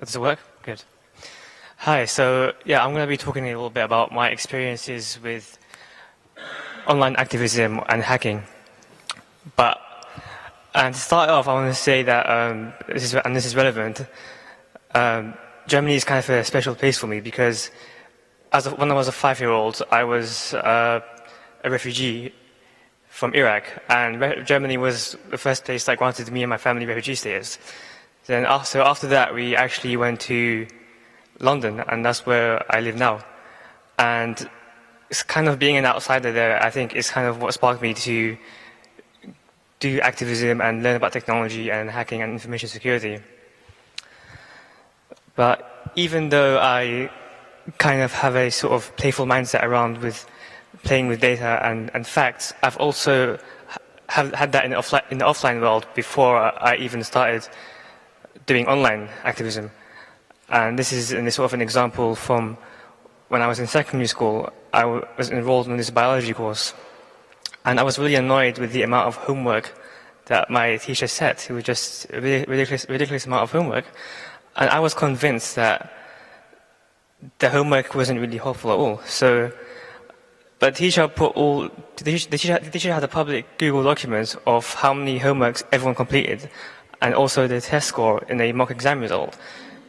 Does it work? Good. Hi, so yeah, I'm going to be talking a little bit about my experiences with online activism and hacking. And to start off, I want to say that, this is relevant, Germany is kind of a special place for me because when I was a 5-year-old, I was a refugee from Iraq, and Germany was the first place that granted me and my family refugee status. Then after that, we actually went to London, and that's where I live now. And it's kind of being an outsider there, I think, is kind of what sparked me to do activism and learn about technology and hacking and information security. But even though I kind of have a sort of playful mindset around with playing with data and facts, I've also had that in the offline world before I even started doing online activism. And this is sort of an example from when I was in secondary school. I was enrolled in this biology course, and I was really annoyed with the amount of homework that my teacher set. It was just a ridiculous amount of homework, and I was convinced that the homework wasn't really helpful at all. So, but the teacher had a public Google document of how many homeworks everyone completed, and also the test score in a mock exam result.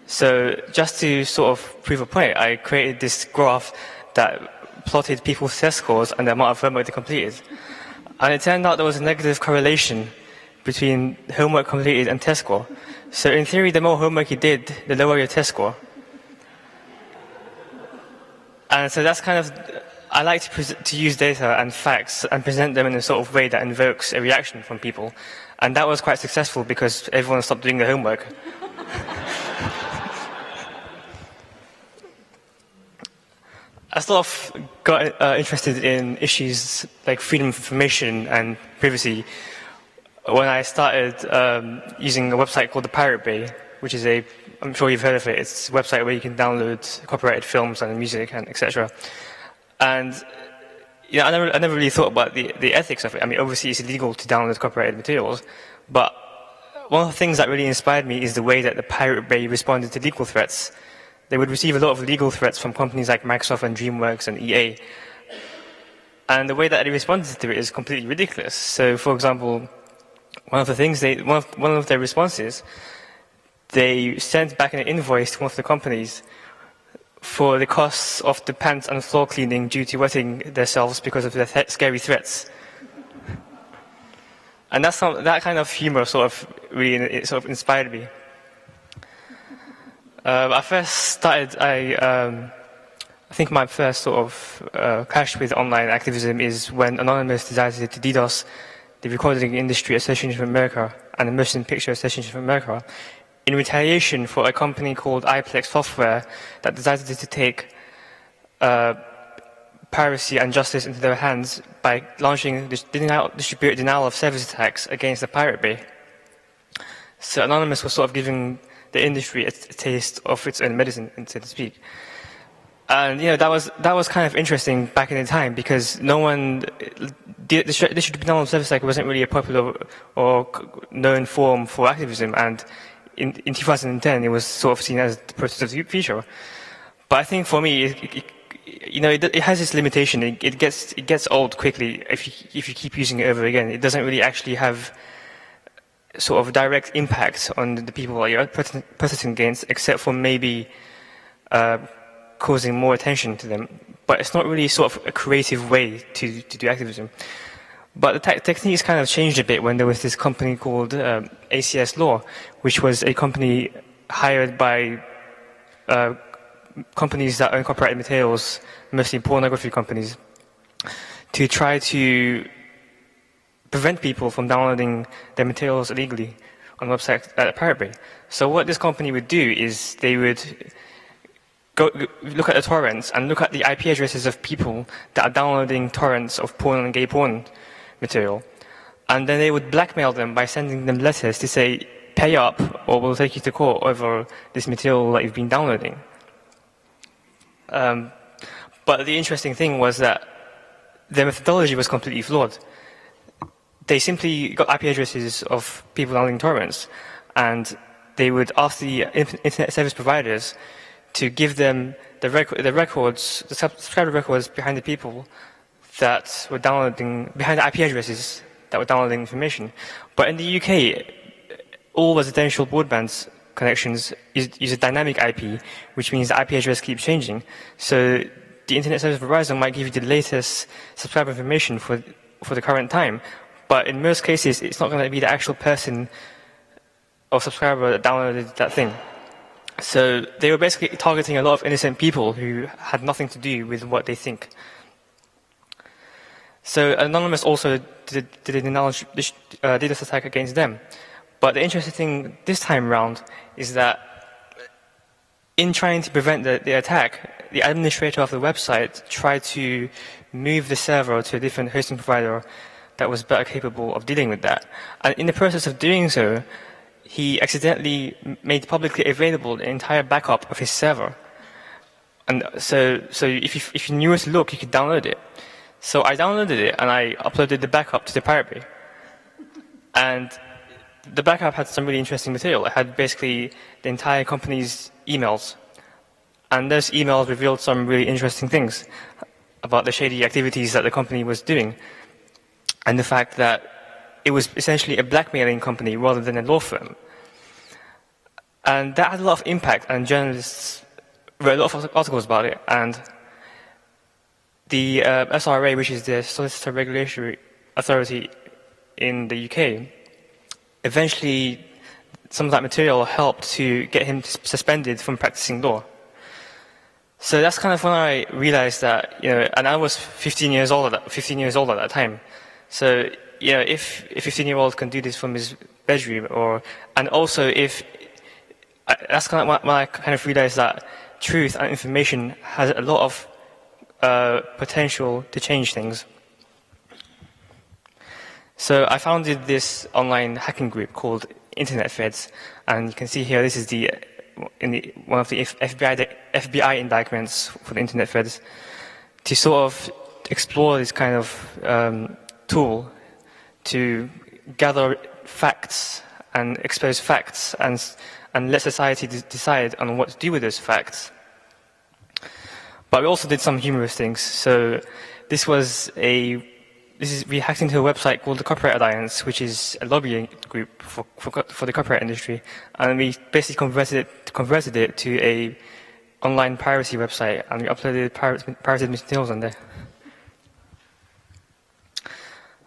So just to sort of prove a point, I created this graph that plotted people's test scores and the amount of homework they completed. And it turned out there was a negative correlation between homework completed and test score. So in theory, the more homework you did, the lower your test score. And so that's kind of, I like to use data and facts and present them in a sort of way that invokes a reaction from people. And that was quite successful because everyone stopped doing the homework. I sort of got interested in issues like freedom of information and privacy when I started using a website called the Pirate Bay, which is I'm sure you've heard of it. It's a website where you can download copyrighted films and music and etc. And I never really thought about the ethics of it. I mean, obviously it's illegal to download copyrighted materials, but one of the things that really inspired me is the way that the Pirate Bay responded to legal threats. They would receive a lot of legal threats from companies like Microsoft and DreamWorks and EA. And the way that they responded to it is completely ridiculous. So, for example, one of their responses, they sent back an invoice to one of the companies for the costs of the pants and floor cleaning due to wetting themselves because of their scary threats. And that kind of humor sort of really inspired me. I first started, I think my first sort of clash with online activism is when Anonymous decided to DDoS the Recording Industry Association of America and the Motion Picture Association of America in retaliation for a company called iPlex Software that decided to take piracy and justice into their hands by launching distributed denial of service attacks against the Pirate Bay. So Anonymous was sort of giving the industry a taste of its own medicine, so to speak. And that was kind of interesting back in the time, because the distributed denial of service attack wasn't really a popular or known form for activism, and in 2010 it was sort of seen as the prototype feature. But I think for me, it has its limitation. It gets old quickly if you keep using it over again. It doesn't really actually have sort of direct impact on the people that you're protesting against, except for maybe causing more attention to them. But it's not really sort of a creative way to do activism. But the techniques kind of changed a bit when there was this company called ACS Law, which was a company hired by companies that own copyrighted materials, mostly pornography companies, to try to prevent people from downloading their materials illegally on the website at Pirate Bay. So what this company would do is they would go look at the torrents and look at the IP addresses of people that are downloading torrents of porn and gay porn material. And then they would blackmail them by sending them letters to say, pay up or we'll take you to court over this material that you've been downloading. But the interesting thing was that their methodology was completely flawed. They simply got IP addresses of people downloading torrents, and they would ask the internet service providers to give them the subscriber records behind the people that were downloading, behind the IP addresses that were downloading information. But in the UK, all residential broadband connections use a dynamic IP, which means the IP address keeps changing. So the internet service provider might give you the latest subscriber information for the current time, but in most cases, it's not going to be the actual person or subscriber that downloaded that thing. So they were basically targeting a lot of innocent people who had nothing to do with what they think. So Anonymous also did a DDoS attack against them. But the interesting thing this time around is that in trying to prevent the attack, the administrator of the website tried to move the server to a different hosting provider that was better capable of dealing with that. And in the process of doing so, he accidentally made publicly available the entire backup of his server. And so if you knew where to look, you could download it. So I downloaded it and I uploaded the backup to the Pirate Bay. And the backup had some really interesting material. It had basically the entire company's emails. And those emails revealed some really interesting things about the shady activities that the company was doing. And the fact that it was essentially a blackmailing company rather than a law firm. And that had a lot of impact, and journalists wrote a lot of articles about it. And the SRA, which is the Solicitor Regulatory Authority in the UK, eventually some of that material helped to get him suspended from practicing law. So that's kind of when I realized that, and I was 15 years old at that time. So, if a 15-year-old can do this from his bedroom, and also that's kind of when I kind of realized that truth and information has a lot of potential to change things. So I founded this online hacking group called Internet Feds, and you can see here this is one of the FBI indictments for the Internet Feds, to sort of explore this kind of tool to gather facts and expose facts and let society decide on what to do with those facts. But we also did some humorous things. So we hacked into a website called the Copyright Alliance, which is a lobbying group for the copyright industry, and we basically converted it to a online piracy website, and we uploaded pirated materials on there.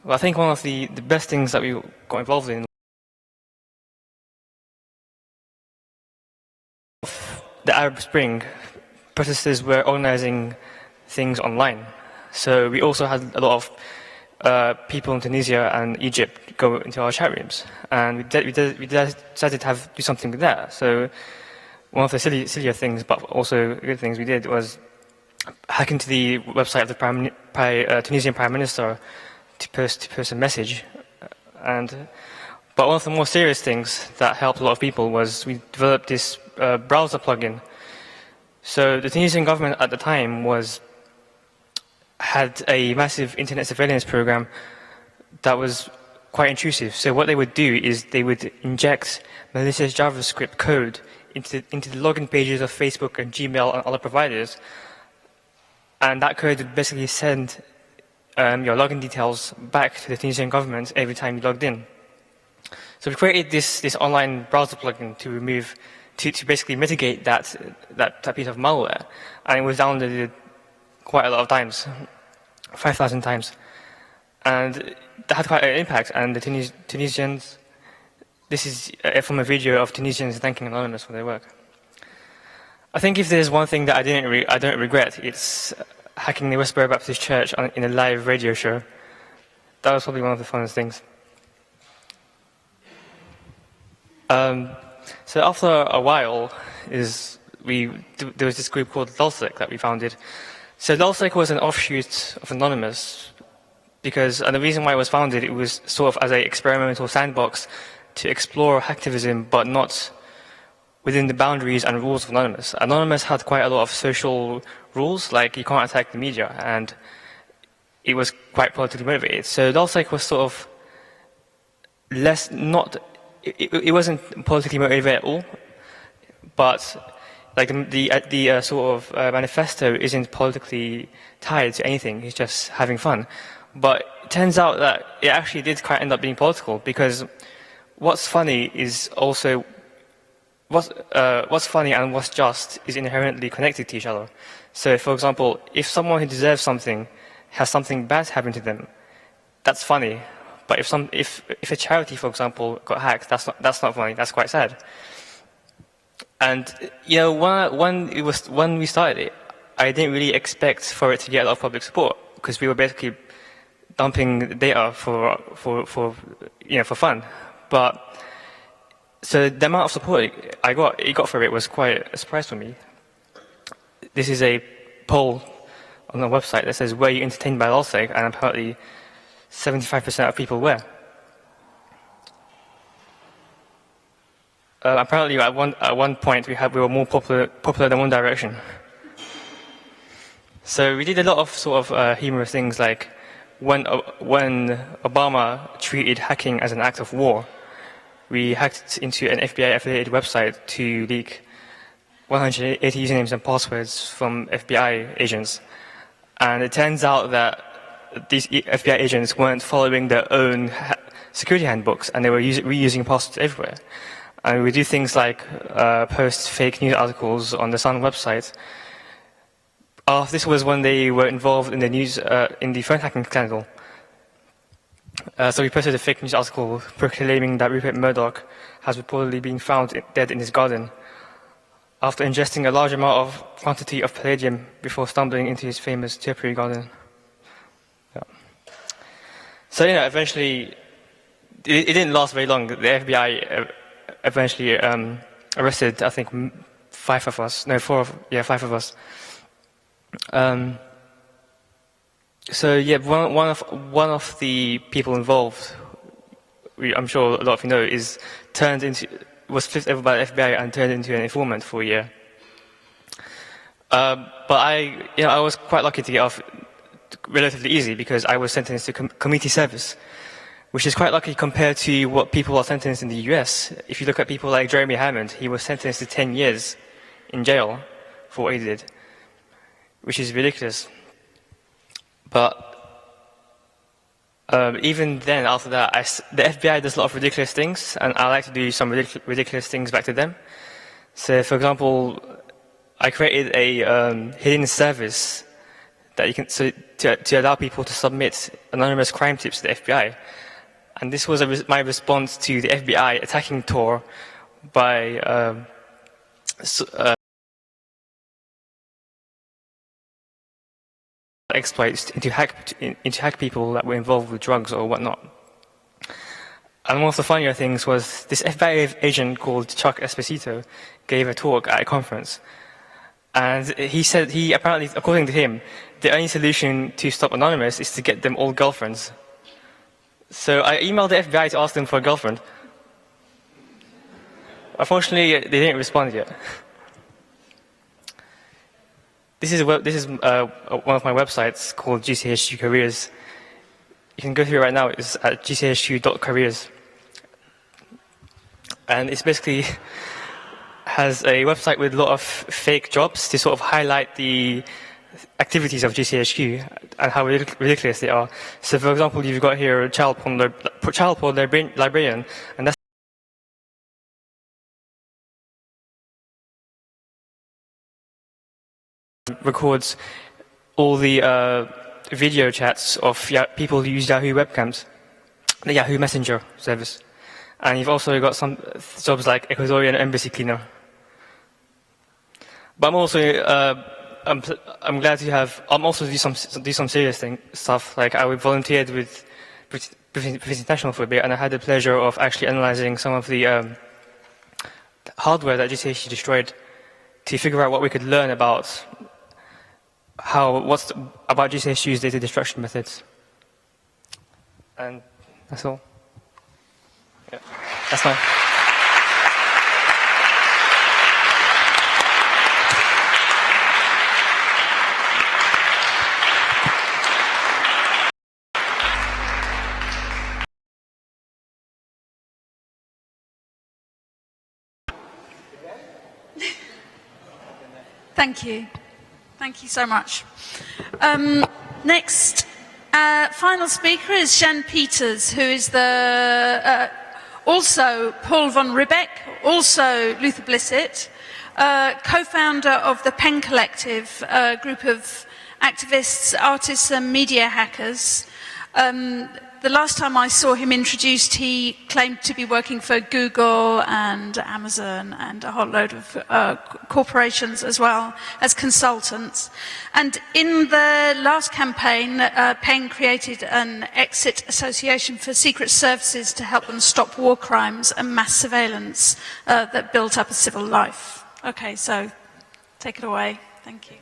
Well, I think one of the best things that we got involved in, the Arab Spring, protesters were organizing things online. So we also had a lot of people in Tunisia and Egypt go into our chat rooms, and we decided to do something with that. So one of the sillier things, but also good things we did, was hack into the website of the Tunisian Prime Minister to post a message. But one of the more serious things that helped a lot of people was we developed this browser plugin. So the Tunisian government at the time had a massive internet surveillance program that was quite intrusive. So what they would do is they would inject malicious JavaScript code into the login pages of Facebook and Gmail and other providers. And that code would basically send your login details back to the Tunisian government every time you logged in. So we created this online browser plugin to basically mitigate that piece of malware. And it was downloaded quite a lot of times, 5,000 times. And that had quite an impact. And the Tunisians, this is from a video of Tunisians thanking Anonymous for their work. I think if there's one thing that I don't regret, it's hacking the Westboro Baptist Church in a live radio show. That was probably one of the funnest things. So after a while, there was this group called LulzSec that we founded. So LulzSec was an offshoot of Anonymous, and the reason why it was founded, it was sort of as an experimental sandbox to explore hacktivism, but not within the boundaries and rules of Anonymous. Anonymous had quite a lot of social rules, like you can't attack the media, and it was quite politically motivated. So LulzSec was sort of it wasn't politically motivated at all, but like the sort of manifesto isn't politically tied to anything. It's just having fun. But it turns out that it actually did quite end up being political, because what's funny is also what's funny and what's just is inherently connected to each other. So, for example, if someone who deserves something has something bad happen to them, that's funny. But if a charity, for example, got hacked, that's not funny. That's quite sad. And when we started it, I didn't really expect for it to get a lot of public support, because we were basically dumping data for fun. But so the amount of support it got for it was quite a surprise for me. This is a poll on the website that says, "Were you entertained by LulzSec?" And apparently 75% of people were. Apparently, at one point, we were more popular than One Direction. So we did a lot of sort of humorous things, like when Obama treated hacking as an act of war, we hacked into an FBI-affiliated website to leak 180 usernames and passwords from FBI agents. And it turns out that these FBI agents weren't following their own security handbooks, and they were reusing passwords everywhere. And we do things like post fake news articles on the Sun website. This was when they were involved in the news, in the phone hacking scandal. So we posted a fake news article proclaiming that Rupert Murdoch has reportedly been found dead in his garden after ingesting a large quantity of palladium before stumbling into his famous topiary garden. Yeah. So eventually, it didn't last very long. The FBI eventually arrested, I think, 5 of us. No, 4 of, yeah, 5 of us. So yeah, one of the people involved, I'm sure a lot of you know, was flipped over by the FBI and turned into an informant for a year. But I was quite lucky to get off relatively easy, because I was sentenced to community service, which is quite lucky compared to what people are sentenced in the US. If you look at people like Jeremy Hammond, he was sentenced to 10 years in jail for what he did, which is ridiculous. But even then, after that, the FBI does a lot of ridiculous things, and I like to do some ridiculous things back to them. So, for example, I created a hidden service that you can to allow people to submit anonymous crime tips to the FBI, and this was my response to the FBI attacking Tor by exploits into hack people that were involved with drugs or whatnot. And one of the funnier things was this FBI agent called Chuck Esposito gave a talk at a conference. And he said apparently, according to him, the only solution to stop Anonymous is to get them all girlfriends. So I emailed the FBI to ask them for a girlfriend. Unfortunately, they didn't respond yet. This is one of my websites called GCHQ Careers. You can go through it right now. It's at gchq.careers. And it's basically has a website with a lot of fake jobs to sort of highlight the activities of GCHQ and how ridiculous they are. So, for example, you've got here a child porn librarian, and that's records all the video chats of people who use Yahoo webcams, the Yahoo Messenger service. And you've also got some jobs like Ecuadorian embassy cleaner. But I'm also I'm glad to have. I'm also do some serious stuff. Like I volunteered with British International for a bit, and I had the pleasure of actually analyzing some of the hardware that GCHQ destroyed to figure out what we could learn about about GCHQ's data destruction methods. And that's all. Yeah, that's fine. Thank you. Thank you so much. Next, final speaker is Jan Peters, who is the also Paul von Ribbeck, also Luther Blissett, co-founder of the Peng Collective, a group of activists, artists and media hackers. The last time I saw him introduced, he claimed to be working for Google and Amazon and a whole load of corporations as well as consultants. And in the last campaign, Peng created an exit association for secret services to help them stop war crimes and mass surveillance that built up a civil life. Okay, so take it away. Thank you.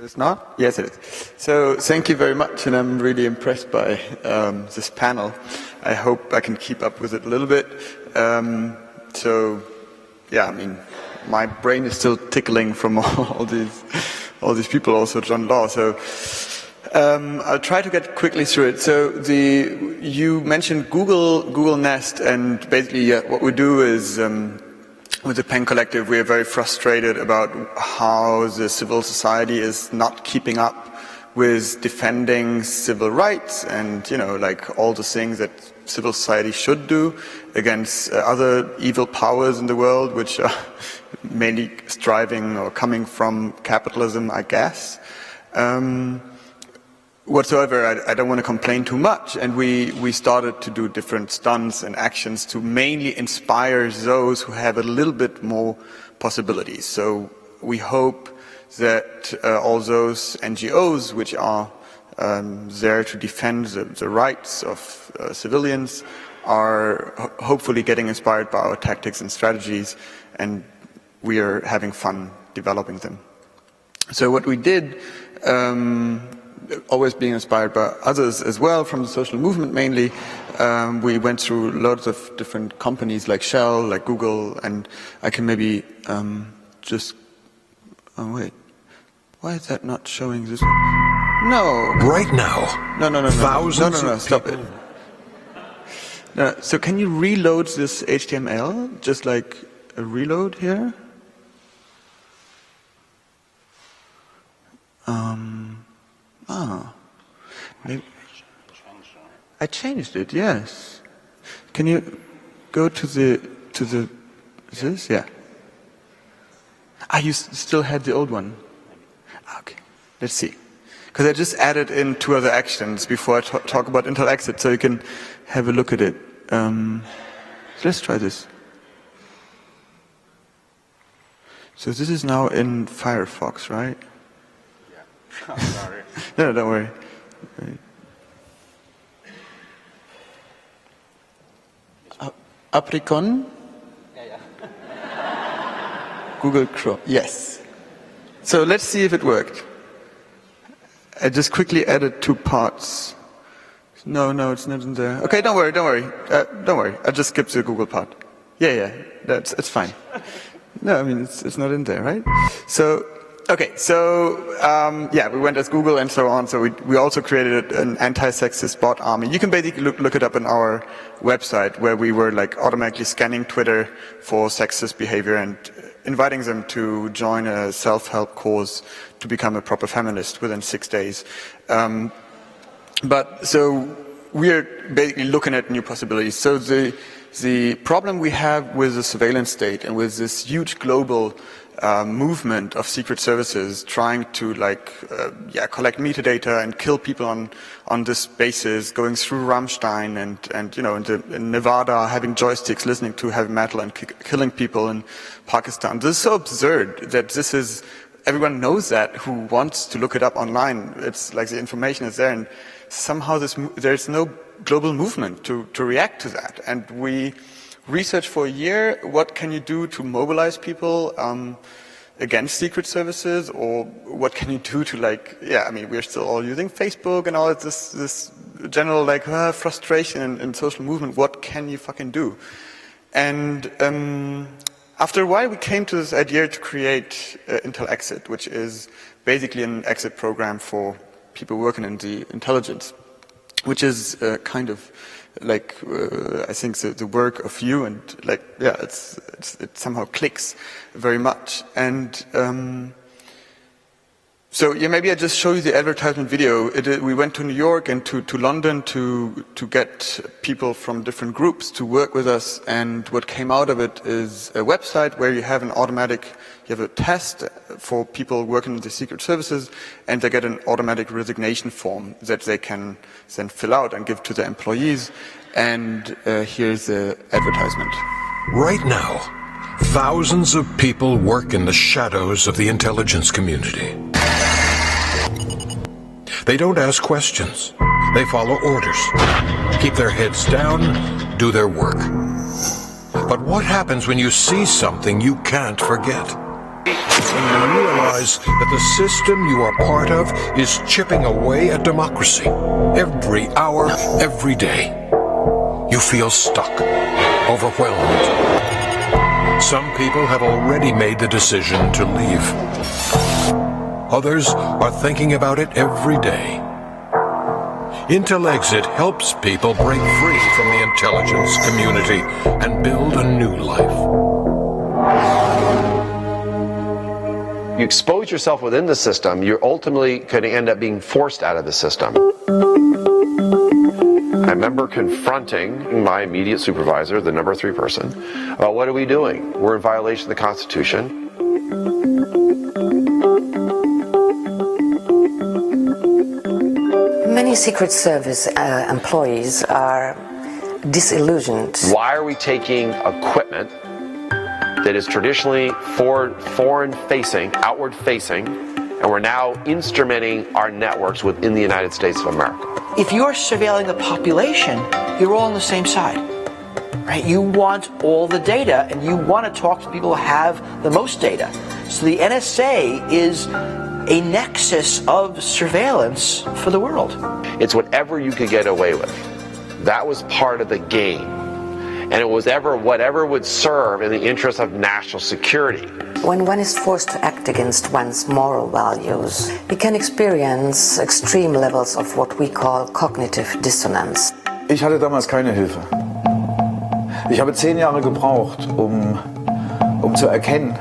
It's not? Yes, it is. So thank you very much, and I'm really impressed by this panel. I hope I can keep up with it a little bit. So, yeah, I mean, my brain is still tickling from all these people, also John Law. So I'll try to get quickly through it. So you mentioned Google Nest, and basically what we do is with the Peng Collective, we are very frustrated about how the civil society is not keeping up with defending civil rights and, you know, like all the things that civil society should do against other evil powers in the world, which are mainly striving or coming from capitalism, I guess. Whatsoever, I don't want to complain too much, and we started to do different stunts and actions to mainly inspire those who have a little bit more possibilities. So we hope that all those NGOs which are there to defend the rights of civilians are hopefully getting inspired by our tactics and strategies, and we are having fun developing them. So what we did, always being inspired by others as well, from the social movement mainly. We went through lots of different companies like Shell, like Google, and I can maybe just... Oh, wait. Why is that not showing this one? No. Right now. No. Thousands No, stop it. No, so can you reload this HTML? Just like a reload here? Maybe. I changed it, yes. Can you go to this? Yeah. You still had the old one? Okay, let's see. Because I just added in 2 other actions before I talk about Intelexit, so you can have a look at it. So let's try this. So this is now in Firefox, right? Oh, sorry. No, don't worry. Apricon? Google Chrome. Yes. So let's see if it worked. I just quickly added 2 parts. No, it's not in there. Okay, don't worry. Don't worry. I just skipped the Google part. Yeah, it's fine. No, I mean it's not in there, right? So okay, yeah, we went as Google and so on. So we also created an anti-sexist bot army. You can basically look it up on our website, where we were like automatically scanning Twitter for sexist behavior and inviting them to join a self-help course to become a proper feminist within 6 days. But so we're basically looking at new possibilities. So the problem we have with the surveillance state and with this huge global movement of secret services trying to collect metadata and kill people on this basis, going through Rammstein and in Nevada having joysticks, listening to heavy metal and killing people in Pakistan. This is so absurd that everyone knows that who wants to look it up online. It's like the information is there, and somehow there's no global movement to react to that. And we researched for a year, what can you do to mobilize people against secret services, or what can you do to we're still all using Facebook and all this general frustration and social movement. What can you fucking do? And after a while we came to this idea to create Intelexit, which is basically an exit program for people working in the intelligence, which is kind of I think the work of you, and it somehow clicks very much. And maybe I just show you the advertisement video. We went to New York and to London to get people from different groups to work with us, and what came out of it is a website where you have a test for people working in the secret services, and they get an automatic resignation form that they can then fill out and give to their employees. And here's the advertisement. Right now, thousands of people work in the shadows of the intelligence community. They don't ask questions. They follow orders, keep their heads down, do their work. But what happens when you see something you can't forget? When you realize that the system you are part of is chipping away at democracy every hour, every day. You feel stuck, overwhelmed. Some people have already made the decision to leave. Others are thinking about it every day. Intelexit helps people break free from the intelligence community and build a new life. You expose yourself within the system, you're ultimately going to end up being forced out of the system. I remember confronting my immediate supervisor, the number 3 person, about what are we doing? We're in violation of the Constitution. Many Secret Service employees are disillusioned. Why are we taking equipment that is traditionally foreign-facing, outward-facing, and we're now instrumenting our networks within the United States of America? If you're surveilling the population, you're all on the same side, right? You want all the data, and you want to talk to people who have the most data. So the NSA is a nexus of surveillance for the world. It's whatever you could get away with. That was part of the game. And it was whatever would serve in the interest of national security. When one is forced to act against one's moral values, we can experience extreme levels of what we call cognitive dissonance. Ich hatte damals keine Hilfe. Ich habe 10 Jahre gebraucht, um zu erkennen,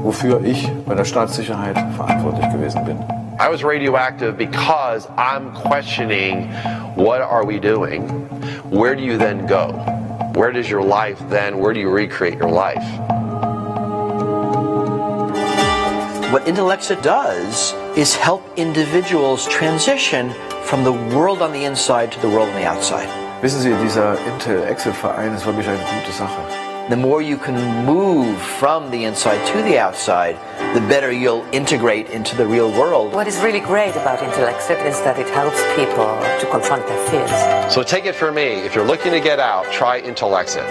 wofür ich bei der Staatssicherheit verantwortlich gewesen bin. I was radioactive because I'm questioning, what are we doing? Where do you then go? Where does your life then, where do you recreate your life? What Intelexit does is help individuals transition from the world on the inside to the world on the outside. Wissen Sie, dieser Intelexit-Verein ist wirklich eine gute Sache. The more you can move from the inside to the outside, the better you'll integrate into the real world. What is really great about Intelexit is that it helps people to confront their fears. So take it from me, if you're looking to get out, try Intelexit.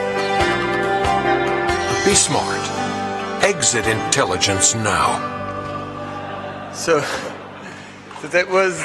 Be smart. Exit intelligence now. So that was...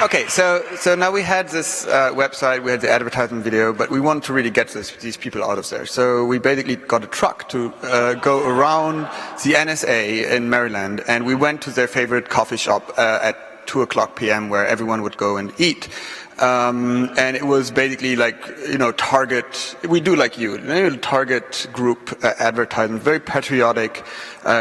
Okay, so now we had this website, we had the advertisement video, but we want to really get these people out of there. So we basically got a truck to go around the NSA in Maryland, and we went to their favorite coffee shop at 2:00 p.m. where everyone would go and eat. And it was basically like, target, we do like you, target group advertisement, very patriotic,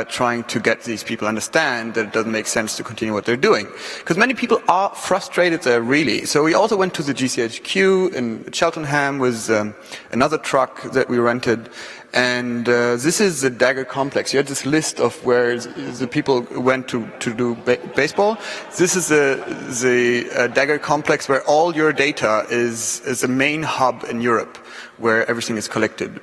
trying to get these people understand that it doesn't make sense to continue what they're doing. Because many people are frustrated there, really. So we also went to the GCHQ in Cheltenham with another truck that we rented. And this is the Dagger Complex. You had this list of where the people went to do baseball. This is the Dagger Complex where all your data is the main hub in Europe where everything is collected.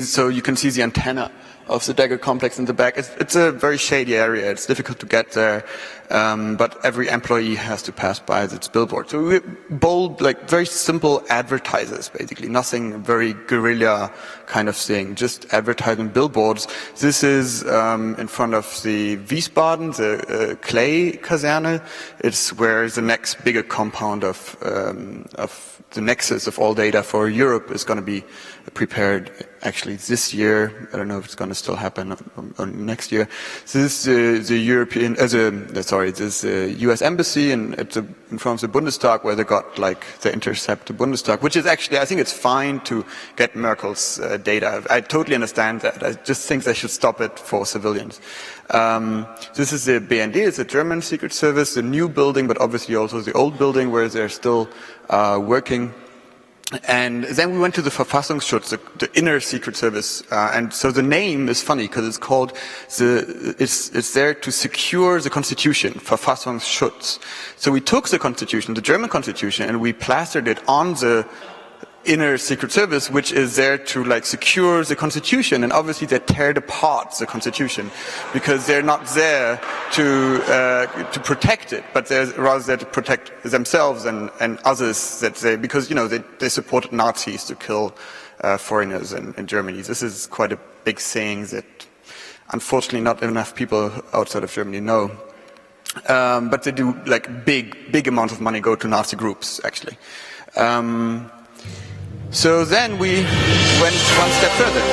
So you can see the antenna of the Dagger Complex in the back. It's a very shady area. It's difficult to get there, but every employee has to pass by its billboard. So we're bold, like very simple advertisers, basically. Nothing very guerrilla kind of thing, just advertising billboards. This is in front of the Wiesbaden, the Clay Kaserne. It's where the next bigger compound of the nexus of all data for Europe is going to be prepared actually this year. I don't know if it's going to still happen or next year. So this is the European, this U.S. embassy in front of the Bundestag, where they got they intercept the Bundestag, which is actually, I think it's fine to get Merkel's data. I totally understand that. I just think they should stop it for civilians. This is the BND, it's the German Secret Service, the new building, but obviously also the old building where they're still working. And then we went to the Verfassungsschutz, the inner secret service, and so the name is funny because it's called it's there to secure the constitution, Verfassungsschutz. So we took the constitution, the German constitution, and we plastered it on the inner secret service, which is there to secure the constitution, and obviously they tear apart the constitution because they're not there to protect it, but they're rather there to protect themselves and others because they supported Nazis to kill foreigners in Germany. This is quite a big saying that unfortunately not enough people outside of Germany know. But they do big amounts of money go to Nazi groups actually. So then we went one step further.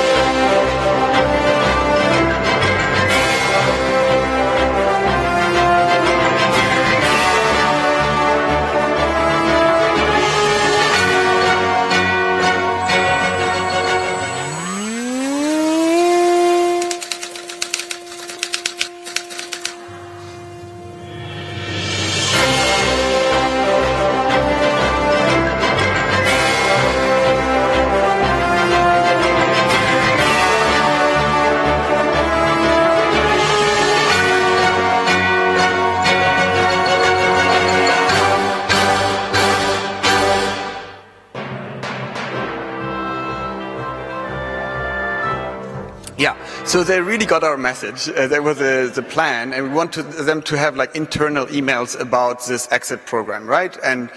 So they really got our message. There was the plan, and we wanted them to have internal emails about this exit program, right? And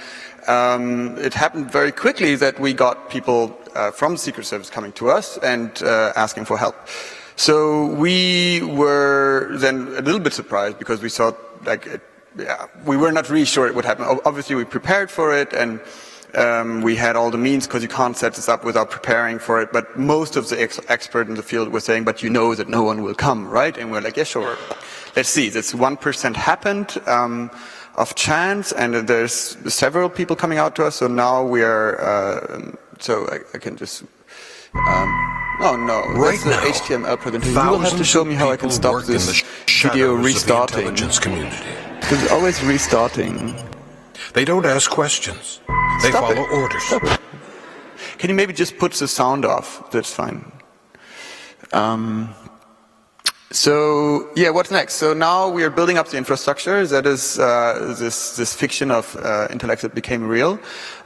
it happened very quickly that we got people from the Secret Service coming to us and asking for help. So we were then a little bit surprised because we thought we were not really sure it would happen. Obviously we prepared for it, and we had all the means because you can't set this up without preparing for it, but most of the experts in the field were saying, but you know that no one will come, right? And we're like, yeah, sure. Let's see, this 1% happened of chance, and there's several people coming out to us, so now we are, so I can just, oh no, right that's the now, HTML presentation. You will have to show me how I can stop this video restarting. Because it's always restarting. They don't ask questions. They follow orders. Stop it. Can you maybe just put the sound off? That's fine. So yeah, what's next? So now we are building up the infrastructure. That is this fiction of Intelexit became real,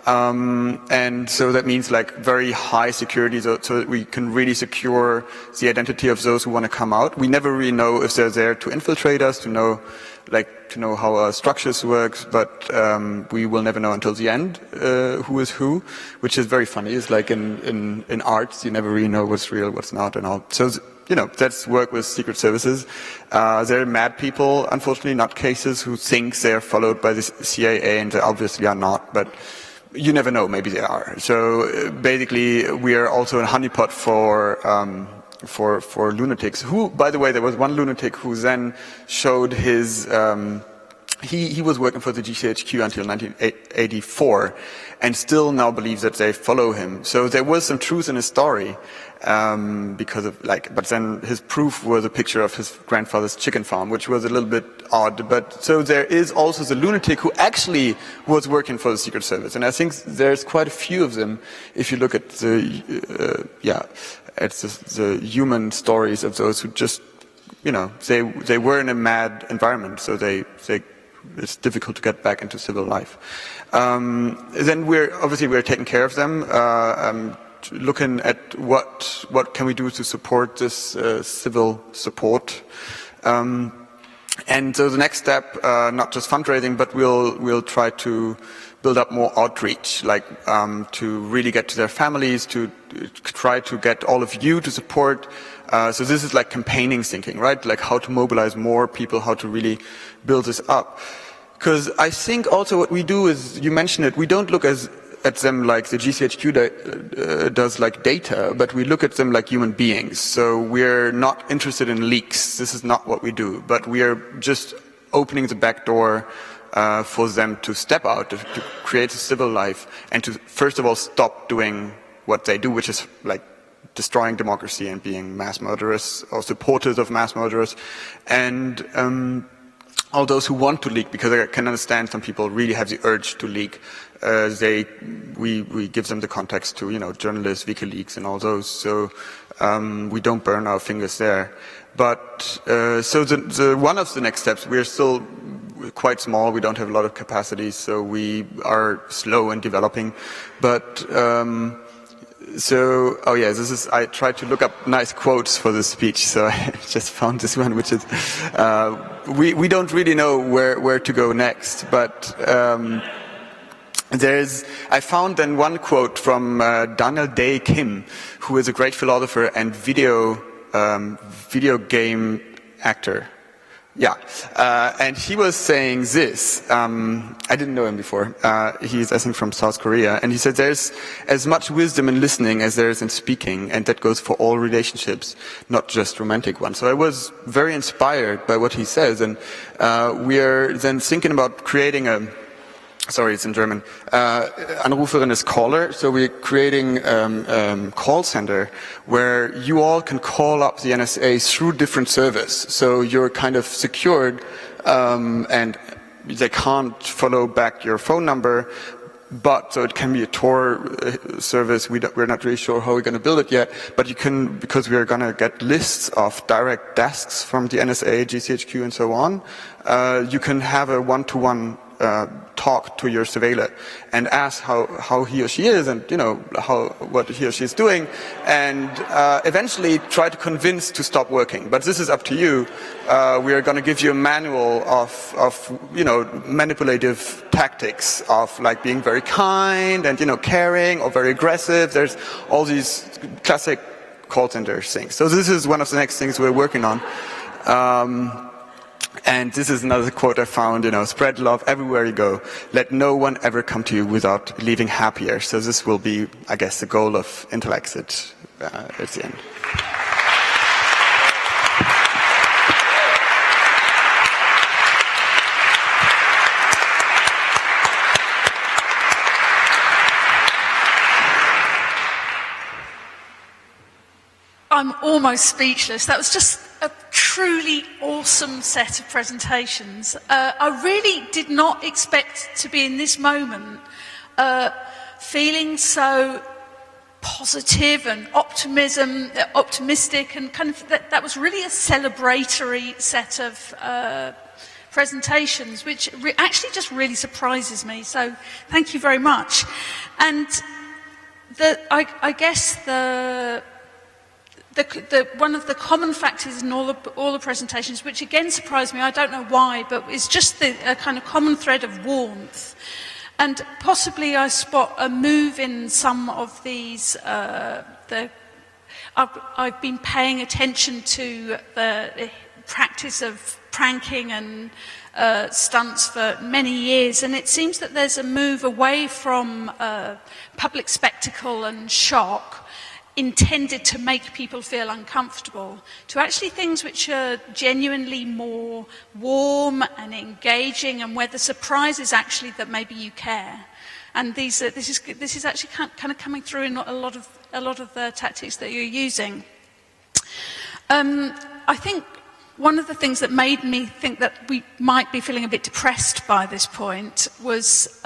and so that means like very high security, so that we can really secure the identity of those who want to come out. We never really know if they're there to infiltrate us, to know how our structures work, but we will never know until the end who is who, which is very funny. It's like in arts, you never really know what's real, what's not, and all. So that's work with secret services. There are mad people, unfortunately, not cases, who think they are followed by the CIA, and they obviously are not, but you never know, maybe they are. So basically, we are also a honeypot for lunatics, who, by the way, there was one lunatic who then showed his, he was working for the GCHQ until 1984, and still now believes that they follow him. So there was some truth in his story, because of but then his proof was a picture of his grandfather's chicken farm, which was a little bit odd. But so there is also the lunatic who actually was working for the Secret Service, and I think there's quite a few of them if you look at the the human stories of those who just they were in a mad environment, so it's difficult to get back into civil life. Then we're taking care of them, looking at what can we do to support this civil support. And so the next step, not just fundraising, but we'll try to build up more outreach, to really get to their families, to try to get all of you to support. So this is like campaigning thinking, right? Like how to mobilize more people, how to really build this up. Because I think also what we do is, you mentioned it, we don't look at them like the GCHQ does like data, but we look at them like human beings. So we're not interested in leaks. This is not what we do, but we are just opening the back door for them to step out, to create a civil life, and to first of all stop doing what they do, which is like destroying democracy and being mass murderers or supporters of mass murderers, and all those who want to leak, because I can understand some people really have the urge to leak. We give them the context to journalists, WikiLeaks, and all those. So we don't burn our fingers there. But so the one of the next steps, we're still quite small. We don't have a lot of capacity, so we are slow in developing. But I tried to look up nice quotes for this speech, so I just found this one, which is, we don't really know where to go next, but I found then one quote from Daniel Dae Kim, who is a great philosopher and video game actor. Yeah, and he was saying this. I didn't know him before. He's, I think, from South Korea, and he said, "There's as much wisdom in listening as there is in speaking, and that goes for all relationships, not just romantic ones." So I was very inspired by what he says, and we are then thinking about creating a. Sorry, it's in German. Anruferin is caller, so we're creating call center where you all can call up the NSA through different servers. So you're kind of secured, and they can't follow back your phone number. But so it can be a Tor service. We're not really sure how we're going to build it yet. But you can, because we're going to get lists of direct desks from the NSA, GCHQ, and so on. You can have a one-to-one talk to your surveiller and ask how he or she is, and what he or she is doing, and eventually try to convince to stop working. But this is up to you. We are going to give you a manual of manipulative tactics of like being very kind and caring, or very aggressive. There's all these classic call center things. So this is one of the next things we're working on. And this is another quote I found, spread love everywhere you go. Let no one ever come to you without leaving happier. So this will be, I guess, the goal of Intelexit at the end. I'm almost speechless. That was just a truly awesome set of presentations. I really did not expect to be in this moment feeling so positive and optimistic, and kind of that was really a celebratory set of presentations, which actually just really surprises me. So thank you very much. And I guess one of the common factors in all the presentations, which again surprised me, I don't know why, but it's just a kind of common thread of warmth. And possibly I spot a move in some of these, I've been paying attention to the practice of pranking and stunts for many years, and it seems that there's a move away from public spectacle and shock intended to make people feel uncomfortable, to actually things which are genuinely more warm and engaging, and where the surprise is actually that maybe you care. And this is actually kind of coming through in a lot of the tactics that you're using. I think one of the things that made me think that we might be feeling a bit depressed by this point was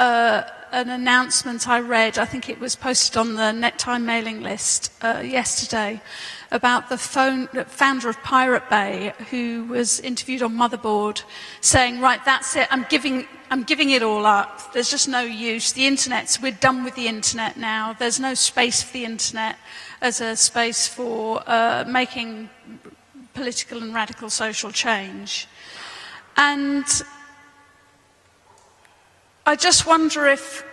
an announcement I read, I think it was posted on the NetTime mailing list yesterday, about the founder of Pirate Bay, who was interviewed on Motherboard, saying, right, that's it, I'm giving it all up, there's just no use, we're done with the internet now, there's no space for the internet as a space for making political and radical social change. And I just wonder if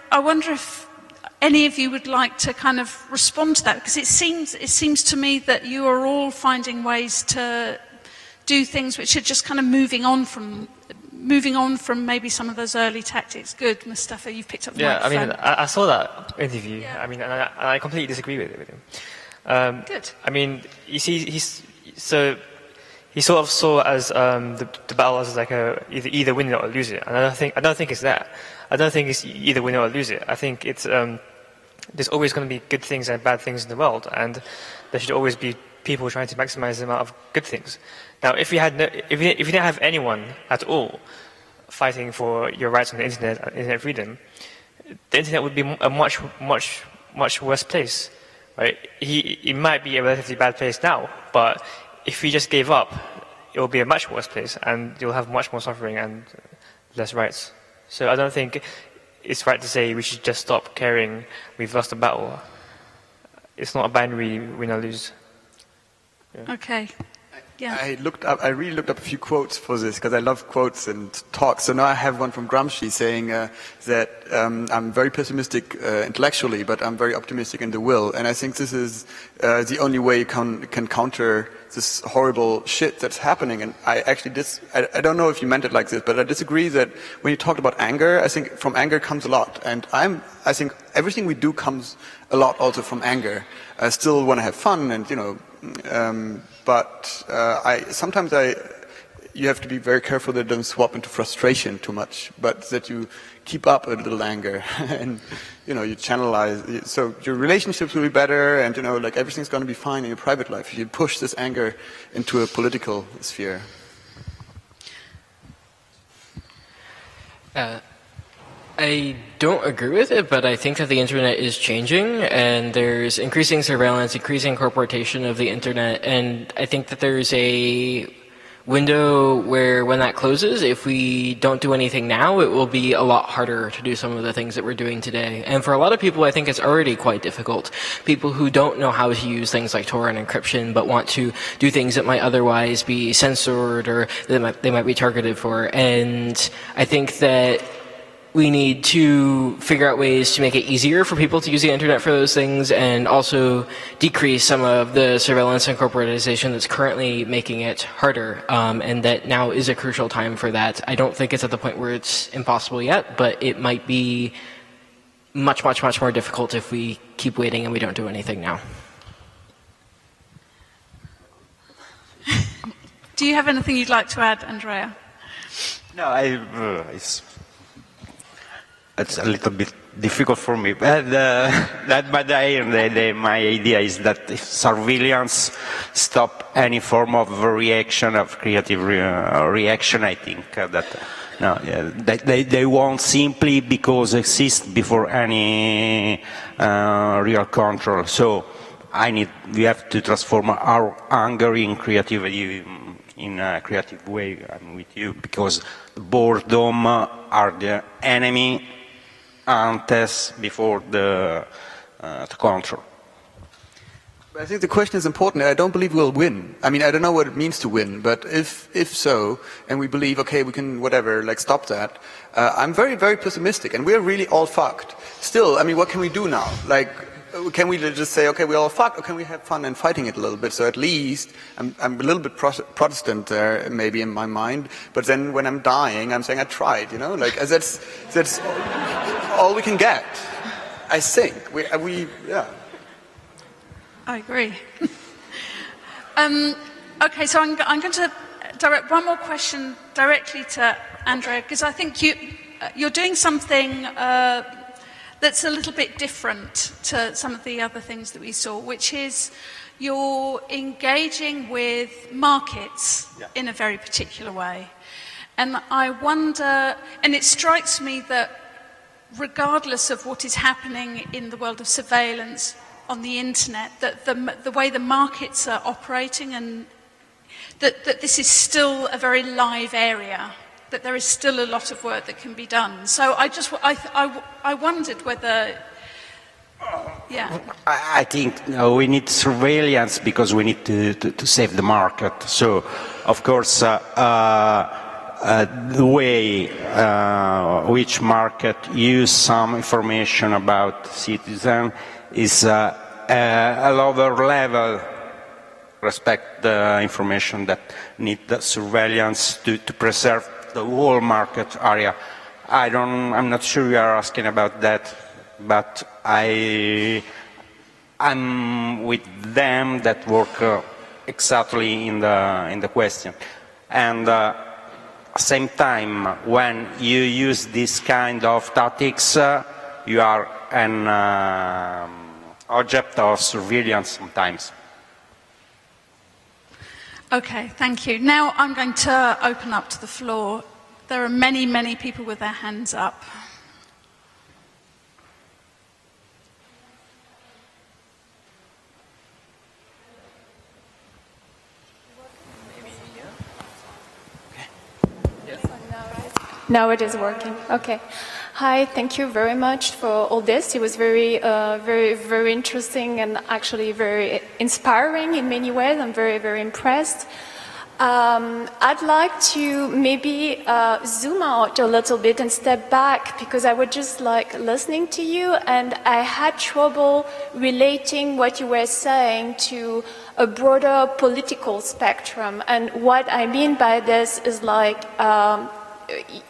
any of you would like to kind of respond to that, because it seems to me that you are all finding ways to do things which are just kind of moving on from maybe some of those early tactics. Good, Mustafa, you've picked up the microphone. Yeah, I mean, I saw that interview. Yeah. I mean, and I completely disagree with him. Good. I mean, you see, he sort of saw as the battle as like either win it or lose it, and I don't think it's that. I don't think it's either win it or lose it. I think it's there's always going to be good things and bad things in the world, and there should always be people trying to maximize the amount of good things. Now, if you didn't have anyone at all fighting for your rights on the internet freedom, the internet would be a much worse place, right? It might be a relatively bad place now, but if we just gave up, it will be a much worse place, and you'll have much more suffering and less rights. So I don't think it's right to say we should just stop caring we've lost the battle. It's not a binary win or lose. Yeah. Okay. Yeah. I really looked up a few quotes for this, because I love quotes and talks. So now I have one from Gramsci saying that I'm very pessimistic intellectually, but I'm very optimistic in the will. And I think this is the only way you can counter this horrible shit that's happening. And I actually I don't know if you meant it like this, but I disagree that when you talked about anger, I think from anger comes a lot. And I think everything we do comes a lot also from anger. I still want to have fun, and but sometimes you have to be very careful that it doesn't swap into frustration too much, but that you keep up a little anger and you channelize, so your relationships will be better, and like everything's going to be fine in your private life if you push this anger into a political sphere. I don't agree with it, but I think that the internet is changing, and there's increasing surveillance, increasing corporatization of the internet, and I think that there's a window where when that closes, if we don't do anything now, it will be a lot harder to do some of the things that we're doing today. And for a lot of people, I think it's already quite difficult. People who don't know how to use things like Tor and encryption, but want to do things that might otherwise be censored or that they might be targeted for. And I think that we need to figure out ways to make it easier for people to use the internet for those things, and also decrease some of the surveillance and corporatization that's currently making it harder, and that now is a crucial time for that. I don't think it's at the point where it's impossible yet, but it might be much more difficult if we keep waiting and we don't do anything now. Do you have anything you'd like to add, Andrea? No, it's a little bit difficult for me, but my idea is that if surveillance stop any form of reaction, of creative reaction, I think that they won't simply because exist before any real control. So we have to transform our anger in creativity, in a creative way. I'm with you, because boredom are the enemy antes before the control. I think the question is important. I don't believe we'll win. I mean, I don't know what it means to win, but if so, and we believe, okay, we can, whatever, like stop that, I'm very, very pessimistic, and we're really all fucked. Still, I mean, what can we do now? Like, can we just say, okay, we're all fucked, or can we have fun and fighting it a little bit? So at least, I'm a little bit Protestant there, maybe in my mind, but then when I'm dying, I'm saying I tried, you know? Like, that's all we can get, I think. Yeah. I agree. Okay, so I'm going to direct one more question directly to Andrea, because I think you're doing something that's a little bit different to some of the other things that we saw, which is you're engaging with markets in a very particular way. And I wonder, and it strikes me that regardless of what is happening in the world of surveillance on the internet, that the way the markets are operating, and that this is still a very live area, that there is still a lot of work that can be done. So I wondered whether, yeah. I think we need surveillance because we need to save the market. So, of course, the way which market use some information about citizens is a lower level respect the information that need the surveillance to preserve the whole market area. I'm not sure you are asking about that, but I'm with them that work exactly in the question. And same time, when you use this kind of tactics, you are an object of surveillance sometimes. Okay, thank you. Now I'm going to open up to the floor. There are many, many people with their hands up. Now it is working. Okay. Hi, thank you very much for all this. It was very, very interesting and actually very inspiring in many ways. I'm very, very impressed. I'd like to maybe zoom out a little bit and step back, because I was just like listening to you and I had trouble relating what you were saying to a broader political spectrum. And what I mean by this is like,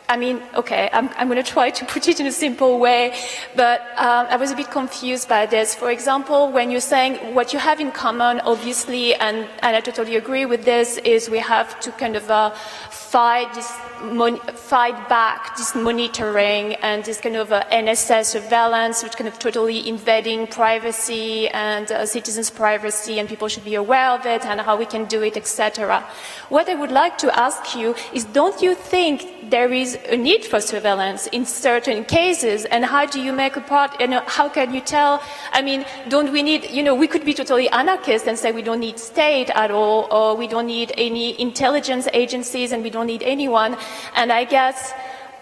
I mean, okay, I'm going to try to put it in a simple way, but I was a bit confused by this. For example, when you're saying what you have in common, obviously, and I totally agree with this, is we have to kind of fight back this monitoring and this kind of NSA surveillance, which kind of totally invading privacy and citizens' privacy, and people should be aware of it and how we can do it, etc. What I would like to ask you is, don't you think there is a need for surveillance in certain cases, and how do you make a part, and how can you tell? I mean, don't we need, we could be totally anarchist and say we don't need state at all, or we don't need any intelligence agencies and we don't need anyone. And I guess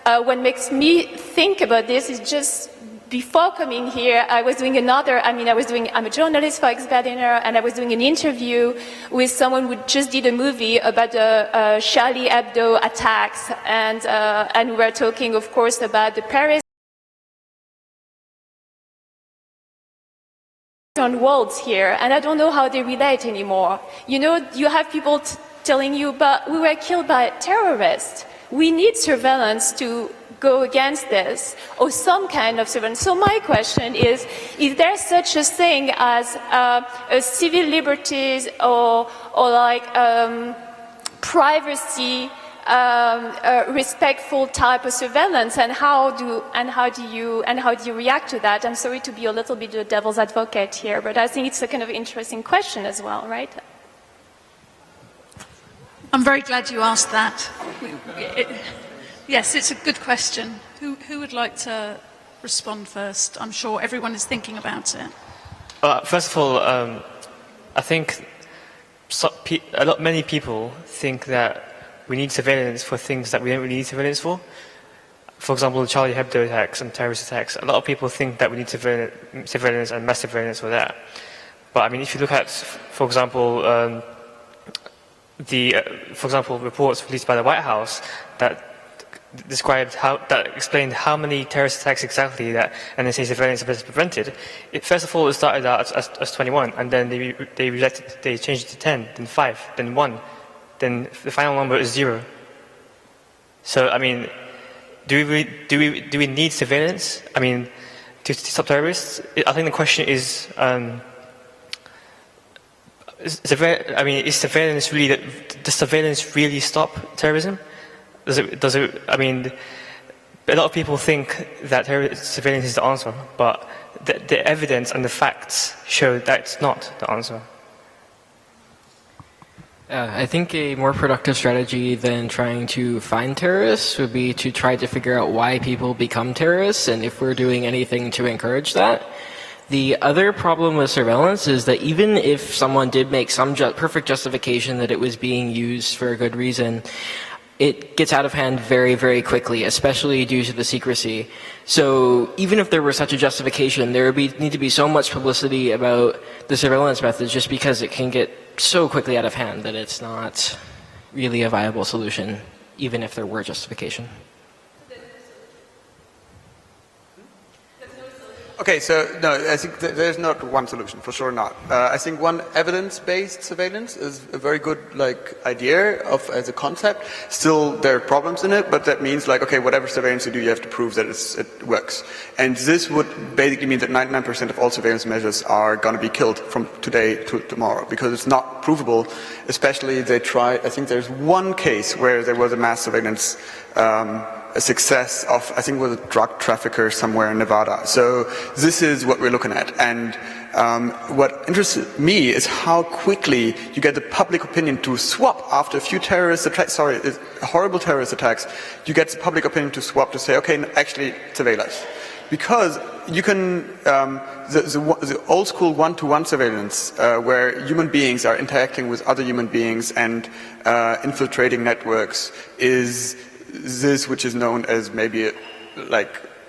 what makes me think about this is just before coming here, I was doing I'm a journalist for Ex-Berliner, and I was doing an interview with someone who just did a movie about the Charlie Hebdo attacks, and we were talking, of course, about the Paris on walls here, and I don't know how they relate anymore. You have people telling you, but we were killed by terrorists. We need surveillance to go against this, or some kind of surveillance. So my question is there such a thing as civil liberties or like privacy respectful type of surveillance, and how do you react to that? I'm sorry to be a little bit the devil's advocate here, but I think it's a kind of interesting question as well, right? I'm very glad you asked that. Yes, it's a good question. Who would like to respond first. I'm sure everyone is thinking about it. First of all, I think many people think that we need surveillance for things that we don't really need surveillance for. For example, the Charlie Hebdo attacks and terrorist attacks. A lot of people think that we need surveillance and mass surveillance for that. But I mean, if you look at, for example, reports released by the White House that explained how many terrorist attacks exactly that NSA surveillance has prevented. First of all, it started out as 21, and then they changed it to 10, then 5, then 1, then the final number is 0. So I mean, do we need surveillance? I mean, to stop terrorists? I think the question is, is surveillance really? Does surveillance really stop terrorism? Does it? I mean, a lot of people think that surveillance is the answer, but the evidence and the facts show that it's not the answer. I think a more productive strategy than trying to find terrorists would be to try to figure out why people become terrorists and if we're doing anything to encourage that. The other problem with surveillance is that even if someone did make some perfect justification that it was being used for a good reason, it gets out of hand very, very quickly, especially due to the secrecy. So even if there were such a justification, there would need to be so much publicity about the surveillance methods just because it can get so quickly out of hand that it's not really a viable solution, even if there were justification. Okay, so no, I think there's not one solution, for sure not. I think one evidence-based surveillance is a very good idea as a concept. Still, there are problems in it, but that means okay, whatever surveillance you do, you have to prove that it works. And this would basically mean that 99% of all surveillance measures are going to be killed from today to tomorrow because it's not provable. Especially, I think there's one case where there was a mass surveillance a success of, I think it was a drug trafficker somewhere in Nevada. So this is what we're looking at. And what interests me is how quickly you get the public opinion to swap after a few horrible terrorist attacks. You get the public opinion to swap to say, okay, actually, surveil us. Because you can, the old school one-to-one surveillance where human beings are interacting with other human beings and infiltrating networks is this, which is known as maybe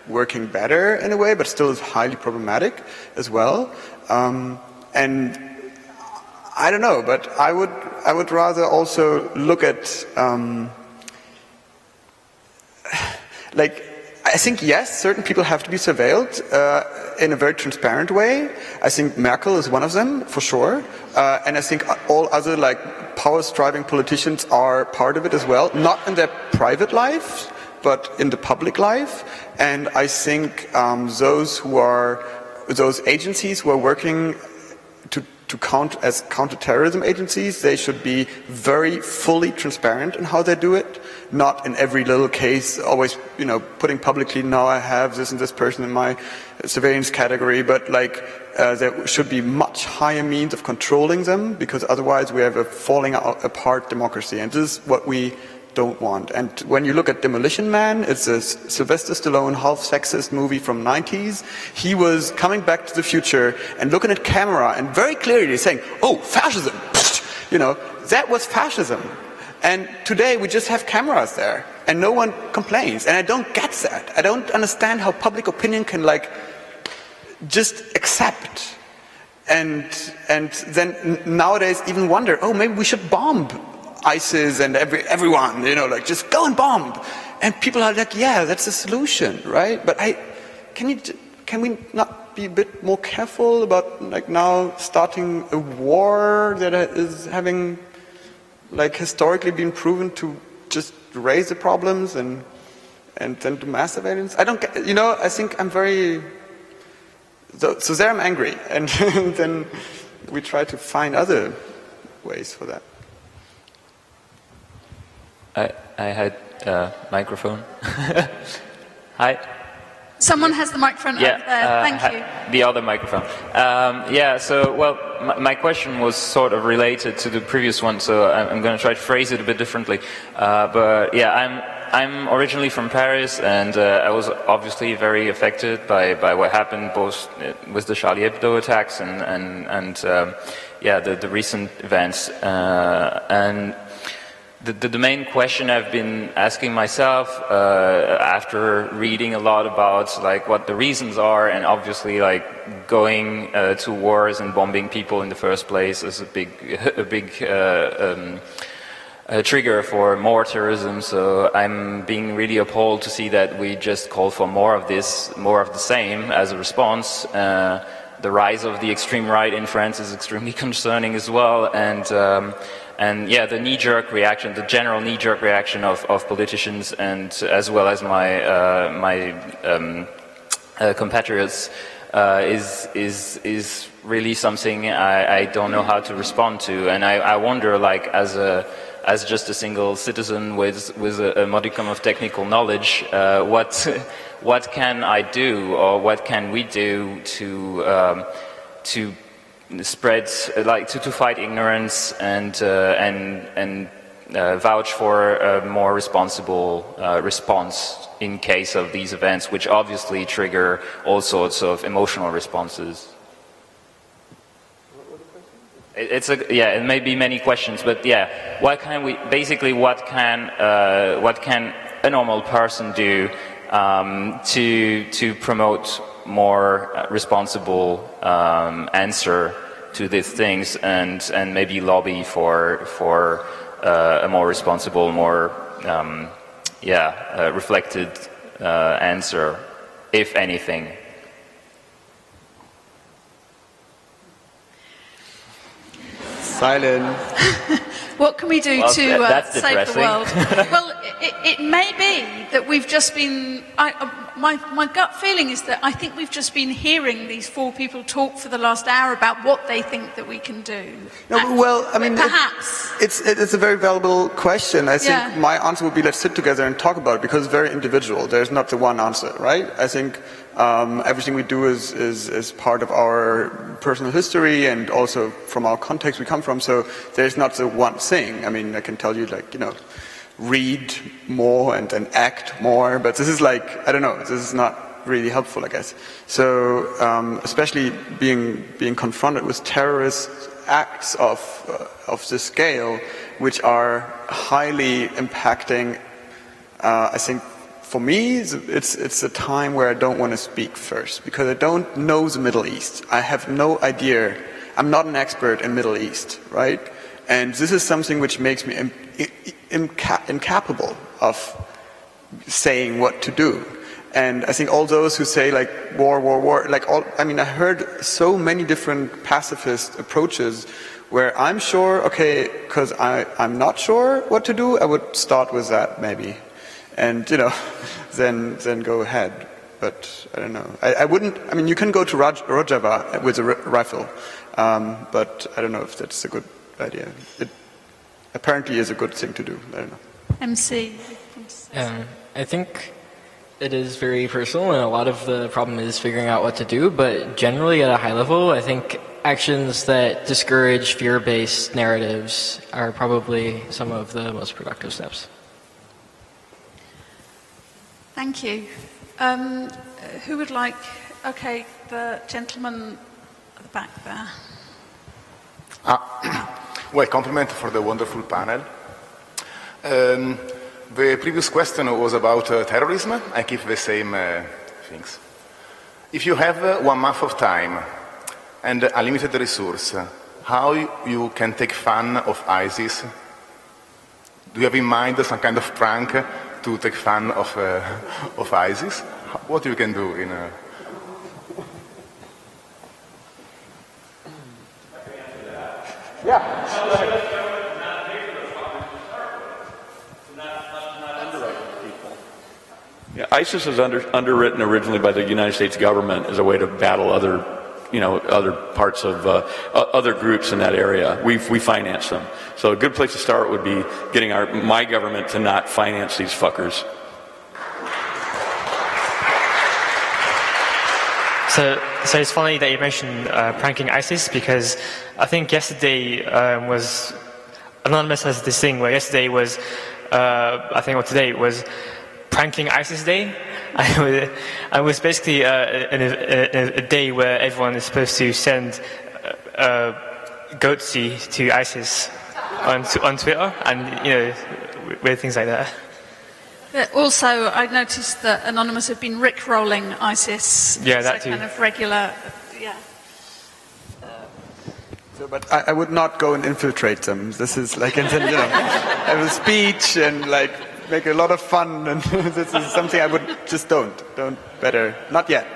working better in a way, but still is highly problematic as well. And I don't know, but I would rather also look at I think yes, certain people have to be surveilled in a very transparent way. I think Merkel is one of them for sure, and I think all other power-striving politicians are part of it as well, not in their private life, but in the public life. And I think those agencies who are working to count as counter-terrorism agencies, they should be very fully transparent in how they do it, not in every little case always putting publicly, now I have this and this person in my surveillance category, but there should be much higher means of controlling them, because otherwise we have a falling apart democracy, and this is what we don't want. And when you look at Demolition Man, it's a Sylvester Stallone half-sexist movie from 90s. He was coming back to the future and looking at camera and very clearly saying, oh, fascism! That was fascism. And today we just have cameras there and no one complains. And I don't get that. I don't understand how public opinion can just accept and then nowadays even wonder, oh, maybe we should bomb ISIS and everyone, just go and bomb. And people are like, yeah, that's the solution, right? But can we not be a bit more careful about now starting a war that is having historically been proven to just raise the problems and then do mass surveillance? I don't get, I think I'm very, so there I'm angry, and then we try to find other ways for that. I had a microphone. Hi. Someone has the microphone over there. Thank you. The other microphone. My question was sort of related to the previous one, so I'm going to try to phrase it a bit differently. I'm originally from Paris, and I was obviously very affected by what happened both with the Charlie Hebdo attacks and the recent events. And the main question I've been asking myself after reading a lot about like what the reasons are, and obviously like going to wars and bombing people in the first place is a big trigger for more terrorism. So I'm being really appalled to see that we just call for more of this, more of the same as a response. The rise of the extreme right in France is extremely concerning as well, and yeah, the knee-jerk reaction, the general knee-jerk reaction of politicians, and as well as my compatriots, is really something I don't know how to respond to, and I wonder, like, as just a single citizen with a modicum of technical knowledge, what can I do, or what can we do to spread, like, to fight ignorance and vouch for a more responsible response in case of these events, which obviously trigger all sorts of emotional responses. It may be many questions, but yeah, what can a normal person do to promote more responsible answer to these things, and maybe lobby for a more responsible, more reflected answer, if anything. Silence. What can we do to save the world? Well, it may be that we've just been... My gut feeling is that I think we've just been hearing these four people talk for the last hour about what they think that we can do. No, well, I mean, perhaps it's a very valuable question. I think my answer would be, let's sit together and talk about it, because it's very individual. There's not the one answer, right? I think everything we do is part of our personal history and also from our context we come from. So there's not the one thing. I mean, I can tell you, like, read more and then act more, but this is like, I don't know, this is not really helpful, I guess. So especially being confronted with terrorist acts of this scale, which are highly impacting, I think for me it's a time where I don't want to speak first, because I don't know the Middle East. I have no idea. I'm not an expert in Middle East, right? And this is something which makes me incapable of saying what to do. And I think all those who say, like, war, like, I mean, I heard so many different pacifist approaches where I'm sure, okay, because I'm not sure what to do, I would start with that maybe. And, then go ahead. But I don't know. I wouldn't, I mean, you can go to Rojava with a rifle, but I don't know if that's a good idea. It apparently is a good thing to do. I don't know. MC. I think it is very personal, and a lot of the problem is figuring out what to do, but generally at a high level, I think actions that discourage fear-based narratives are probably some of the most productive steps. Thank you. Who would like... Okay, the gentleman at the back there. Well, compliment for the wonderful panel. The previous question was about terrorism. I keep the same things. If you have 1 month of time and unlimited resource, how you can take fun of ISIS? Do you have in mind some kind of prank to take fun of ISIS? What you can do in a... Yeah, ISIS is underwritten originally by the United States government as a way to battle other parts of other groups in that area. We finance them. So a good place to start would be getting my government to not finance these fuckers. So it's funny that you mentioned pranking ISIS, because I think yesterday was... Anonymous has this thing where yesterday was I think today was Pranking ISIS Day. I was basically a day where everyone is supposed to send goatsy to ISIS on Twitter, and weird things like that. Also, I noticed that Anonymous have been rickrolling ISIS. Yeah, that too. Kind of regular, yeah. But I would not go and infiltrate them. This is like, have a speech and like make a lot of fun, and this is something I would just don't better, not yet.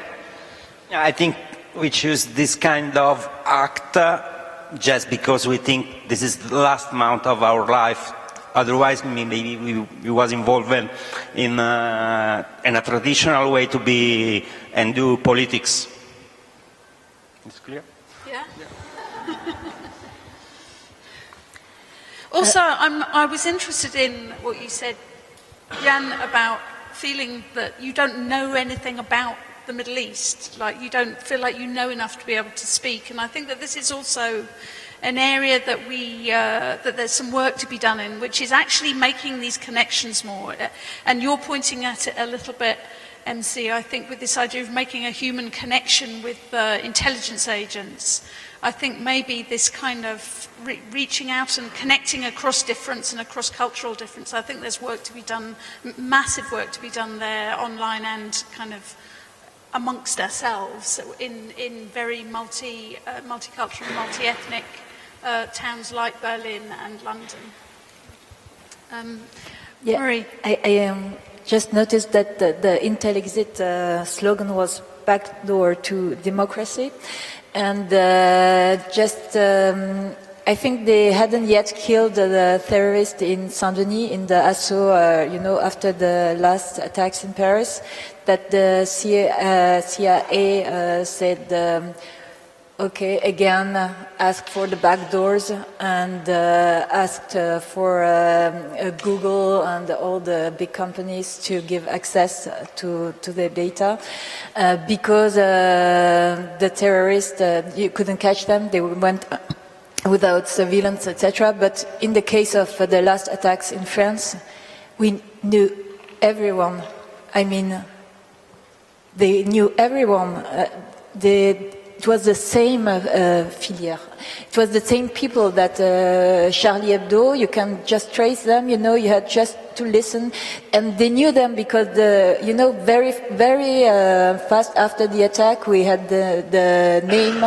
Yeah, I think we choose this kind of act just because we think this is the last month of our life. Otherwise, maybe we was involved in a traditional way to be and do politics. It's clear? Yeah. Also, I was interested in what you said, Jan, about feeling that you don't know anything about the Middle East, like you don't feel like you know enough to be able to speak. And I think that this is also an area that that there's some work to be done in, which is actually making these connections more. And you're pointing at it a little bit, MC, I think, with this idea of making a human connection with intelligence agents. I think maybe this kind of reaching out and connecting across difference and across cultural difference, I think there's work to be done, massive work to be done there, online and kind of amongst ourselves in very multicultural, multi-ethnic towns like Berlin and London. Marie? I just noticed that the Intelexit slogan was backdoor to democracy. And I think they hadn't yet killed the terrorist in Saint-Denis in the assault, after the last attacks in Paris, that the CIA said, okay, again, asked for the back doors and asked for Google and all the big companies to give access to the data because the terrorists, you couldn't catch them, they went without surveillance, etc. But in the case of the last attacks in France, we knew everyone. I mean, they knew everyone. It was the same filière. It was the same people that Charlie Hebdo, you can just trace them, you had just to listen. And they knew them because, very, very fast after the attack, we had the name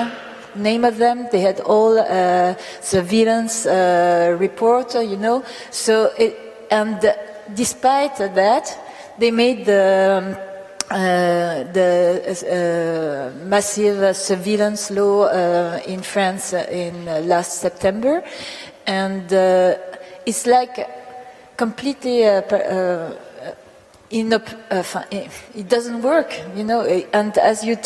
of them. They had all surveillance report, So, and despite that, they made the massive surveillance law in France in last September, and it's like completely it doesn't work, and as you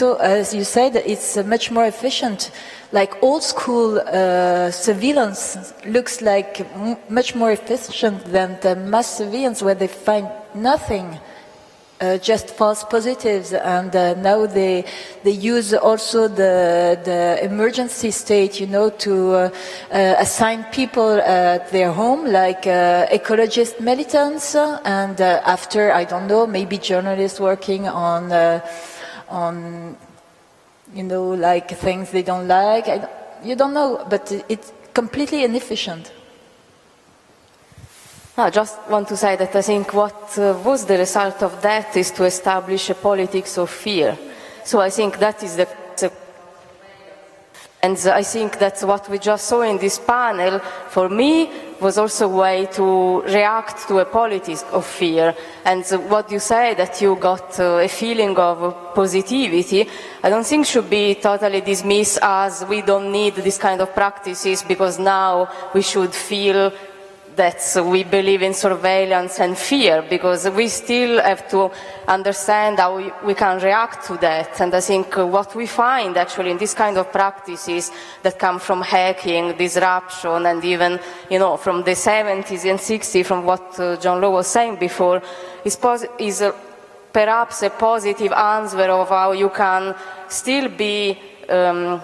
said, it's much more efficient. Like old school surveillance looks like much more efficient than the mass surveillance where they find nothing. Just false positives, and now they use also the emergency state, to assign people at their home, like ecologist militants, and after, I don't know, maybe journalists working on like things they don't like. You don't know, but it's completely inefficient. I just want to say that I think what was the result of that is to establish a politics of fear. So I think that is and I think that what we just saw in this panel, for me, was also a way to react to a politics of fear. And what you say, that you got a feeling of positivity, I don't think should be totally dismissed as we don't need this kind of practices because now we should feel that we believe in surveillance and fear, because we still have to understand how we can react to that. And I think what we find actually in this kind of practices that come from hacking, disruption, and even from the 70s and 60s, from what John Law was saying before, is perhaps a positive answer of how you can still be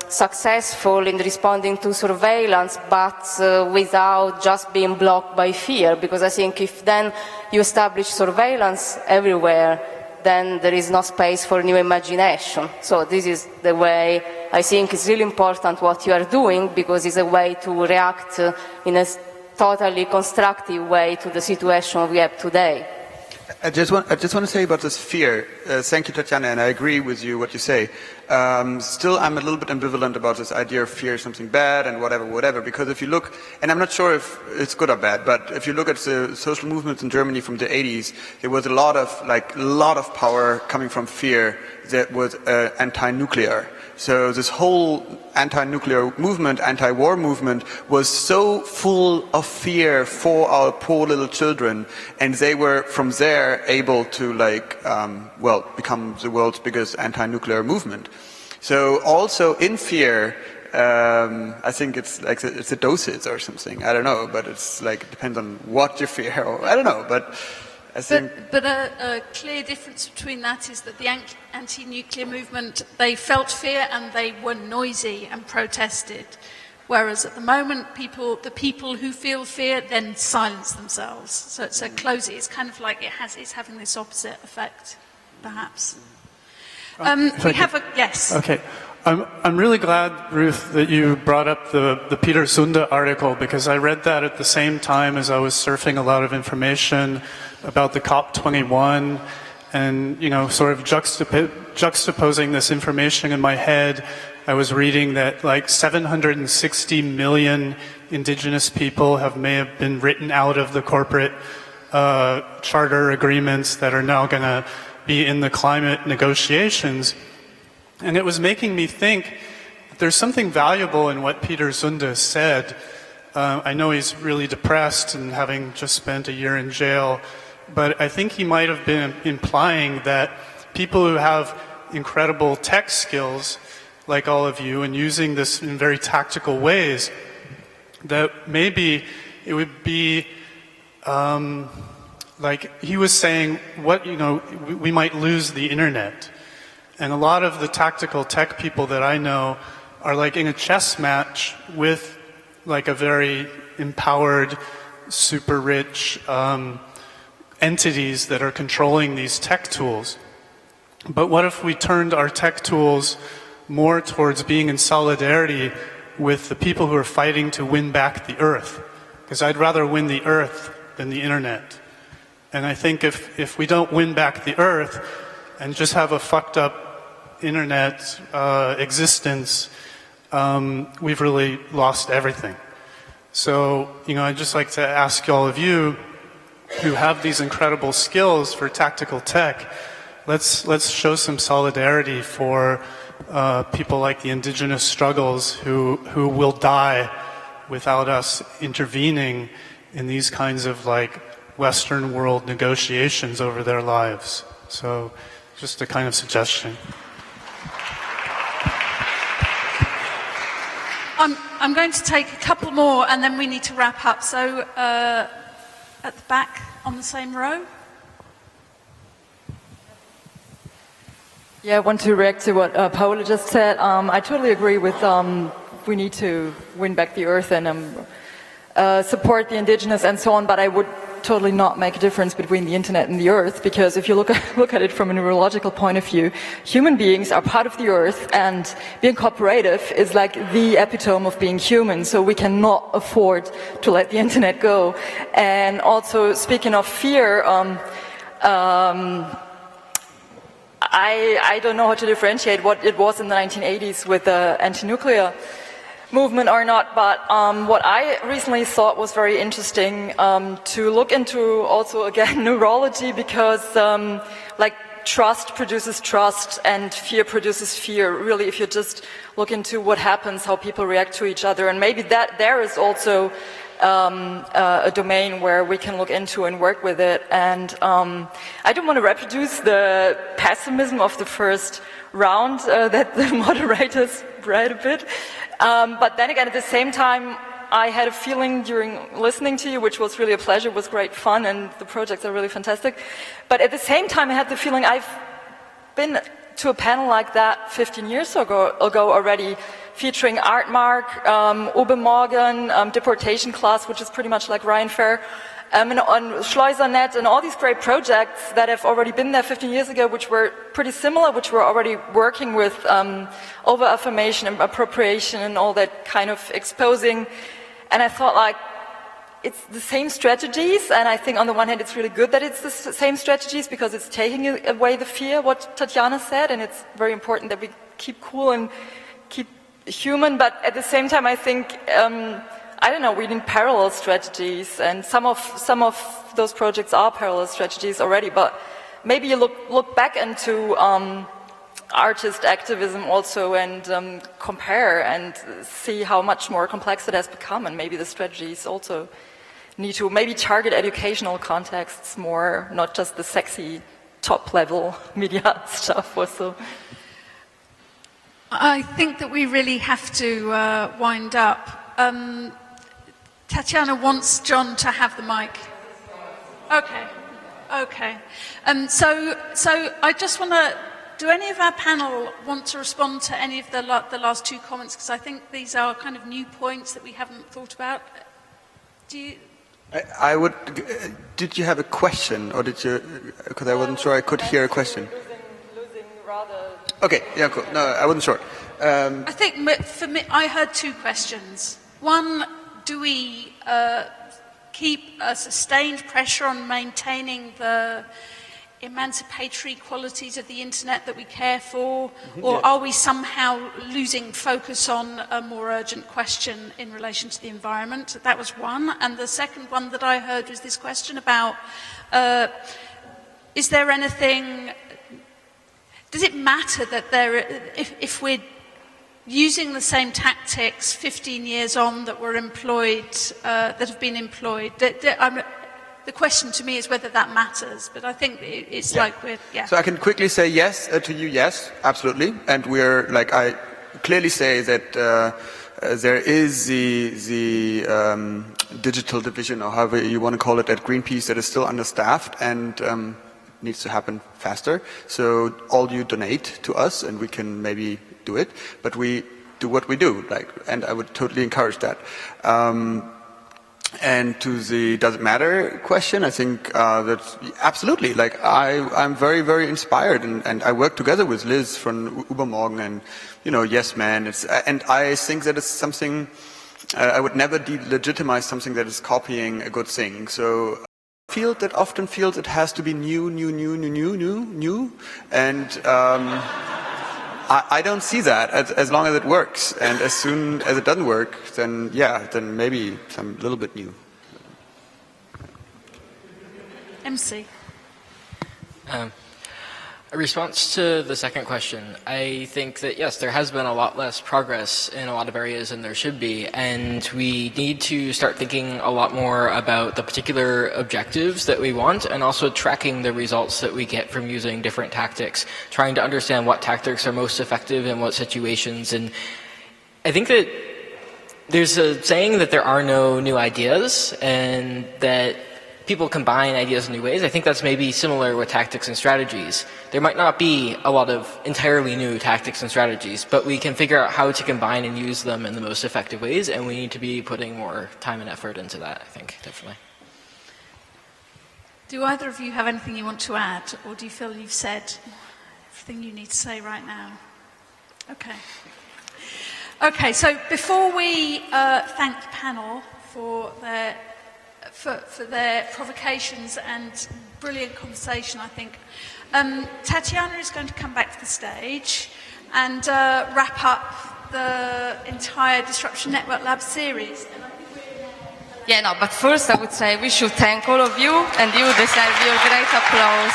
successful in responding to surveillance, but without just being blocked by fear. Because I think if then you establish surveillance everywhere, then there is no space for new imagination. So this is the way I think it's really important what you are doing, because it's a way to react in a totally constructive way to the situation we have today. I just want to say about this fear. Thank you, Tatiana, and I agree with you what you say. Still, I'm a little bit ambivalent about this idea of fear is something bad and whatever, because if you look, and I'm not sure if it's good or bad, but if you look at the social movements in Germany from the 80s, there was a lot of power coming from fear that was anti-nuclear. So this whole anti-nuclear movement, anti-war movement was so full of fear for our poor little children, and they were from there able to become the world's biggest anti-nuclear movement. So also in fear, I think it's like it's a dosage or something. I don't know, but it's like it depends on what you fear, or I don't know, but. But a clear difference between that is that the anti-nuclear movement, they felt fear and they were noisy and protested. Whereas at the moment, the people who feel fear then silence themselves. So it's it's kind of like it's having this opposite effect, perhaps. Yes. Okay. I'm really glad, Ruth, that you brought up the Peter Sunde article, because I read that at the same time as I was surfing a lot of information about the COP21, and sort of juxtaposing this information in my head. I was reading that like 760 million indigenous people may have been written out of the corporate charter agreements that are now going to be in the climate negotiations. And it was making me think that there's something valuable in what Peter Sunde said. I know he's really depressed and having just spent a year in jail, but I think he might have been implying that people who have incredible tech skills, like all of you, and using this in very tactical ways, that maybe it would be like he was saying, we might lose the internet. And a lot of the tactical tech people that I know are like in a chess match with like a very empowered, super rich entities that are controlling these tech tools. But what if we turned our tech tools more towards being in solidarity with the people who are fighting to win back the earth? Because I'd rather win the earth than the internet. And I think if we don't win back the earth and just have a fucked up internet existence, we've really lost everything. So, I'd just like to ask all of you who have these incredible skills for tactical tech, let's show some solidarity for people like the indigenous struggles who will die without us intervening in these kinds of like Western world negotiations over their lives. So just a kind of suggestion. I'm going to take a couple more and then we need to wrap up. So at the back on the same row. Yeah, I want to react to what Paola just said. I totally agree with we need to win back the earth and support the indigenous and so on, but I would totally not make a difference between the internet and the earth, because if you look at it from a neurological point of view, human beings are part of the earth, and being cooperative is like the epitome of being human, so we cannot afford to let the internet go. And also, speaking of fear, I don't know how to differentiate what it was in the 1980s with the anti-nuclear movement or not, but what I recently thought was very interesting to look into also, again, neurology, because like trust produces trust and fear produces fear, really, if you just look into what happens, how people react to each other, and maybe that there is also a domain where we can look into and work with it. And I don't want to reproduce the pessimism of the first round that the moderators bred a bit. But then again, at the same time, I had a feeling during listening to you, which was really a pleasure, was great fun, and the projects are really fantastic. But at the same time, I had the feeling I've been to a panel like that 15 years ago already, featuring Artmark, Obermorgen, Deportation Class, which is pretty much like Ryan Fair, and on Schleusernet, and all these great projects that have already been there 15 years ago, which were pretty similar, which were already working with over-affirmation and appropriation and all that kind of exposing. And I thought, like, it's the same strategies, and I think on the one hand it's really good that it's the same strategies because it's taking away the fear, what Tatjana said, and it's very important that we keep cool and keep human, but at the same time I think I don't know, we need parallel strategies, and some of those projects are parallel strategies already, but maybe you look back into artist activism also and compare and see how much more complex it has become, and maybe the strategies also need to maybe target educational contexts more, not just the sexy top level media stuff also. I think that we really have to wind up. Tatjana wants John to have the mic. Okay. So I just want to, do any of our panel want to respond to any of the last two comments? Because I think these are kind of new points that we haven't thought about. Do you? I would, did you have a question, or did you, because I wasn't sure I could hear a question. Losing rather. Okay, yeah, cool. No, I wasn't sure. I think for me, I heard two questions. One, do we keep a sustained pressure on maintaining the emancipatory qualities of the internet that we care for, or are we somehow losing focus on a more urgent question in relation to the environment? That was one. And the second one that I heard was this question about, is there anything, does it matter that if we're using the same tactics 15 years on that were employed, that have been employed? The question to me is whether that matters, but I think it's like we're, So I can quickly say yes to you, yes, absolutely. And we're, like, I clearly say that there is the digital division, or however you want to call it, at Greenpeace that is still understaffed and needs to happen faster. So all you donate to us and we can maybe do it, but we do what we do, like, and I would totally encourage that. And to the does it matter question, I think that's absolutely, like, I'm very, very inspired, and I work together with Liz from Übermorgen and, you know, Yes Man, and I think that it's something, I would never delegitimize something that is copying a good thing. So field that often feels it has to be new, and I don't see that as long as it works, and as soon as it doesn't work, then then maybe some little bit new. MC. A response to the second question, I think that yes, there has been a lot less progress in a lot of areas than there should be, and we need to start thinking a lot more about the particular objectives that we want, and also tracking the results that we get from using different tactics, trying to understand what tactics are most effective in what situations. And I think that there's a saying that there are no new ideas, and that people combine ideas in new ways. I think that's maybe similar with tactics and strategies. There might not be a lot of entirely new tactics and strategies, but we can figure out how to combine and use them in the most effective ways, and we need to be putting more time and effort into that, I think, definitely. Do either of you have anything you want to add, or do you feel you've said everything you need to say right now? Okay. Okay, so before we thank the panel for their provocations and brilliant conversation, I think, Tatjana is going to come back to the stage and wrap up the entire Disruption Network Lab series. Yeah, no, but first I would say we should thank all of you, and you deserve your great applause.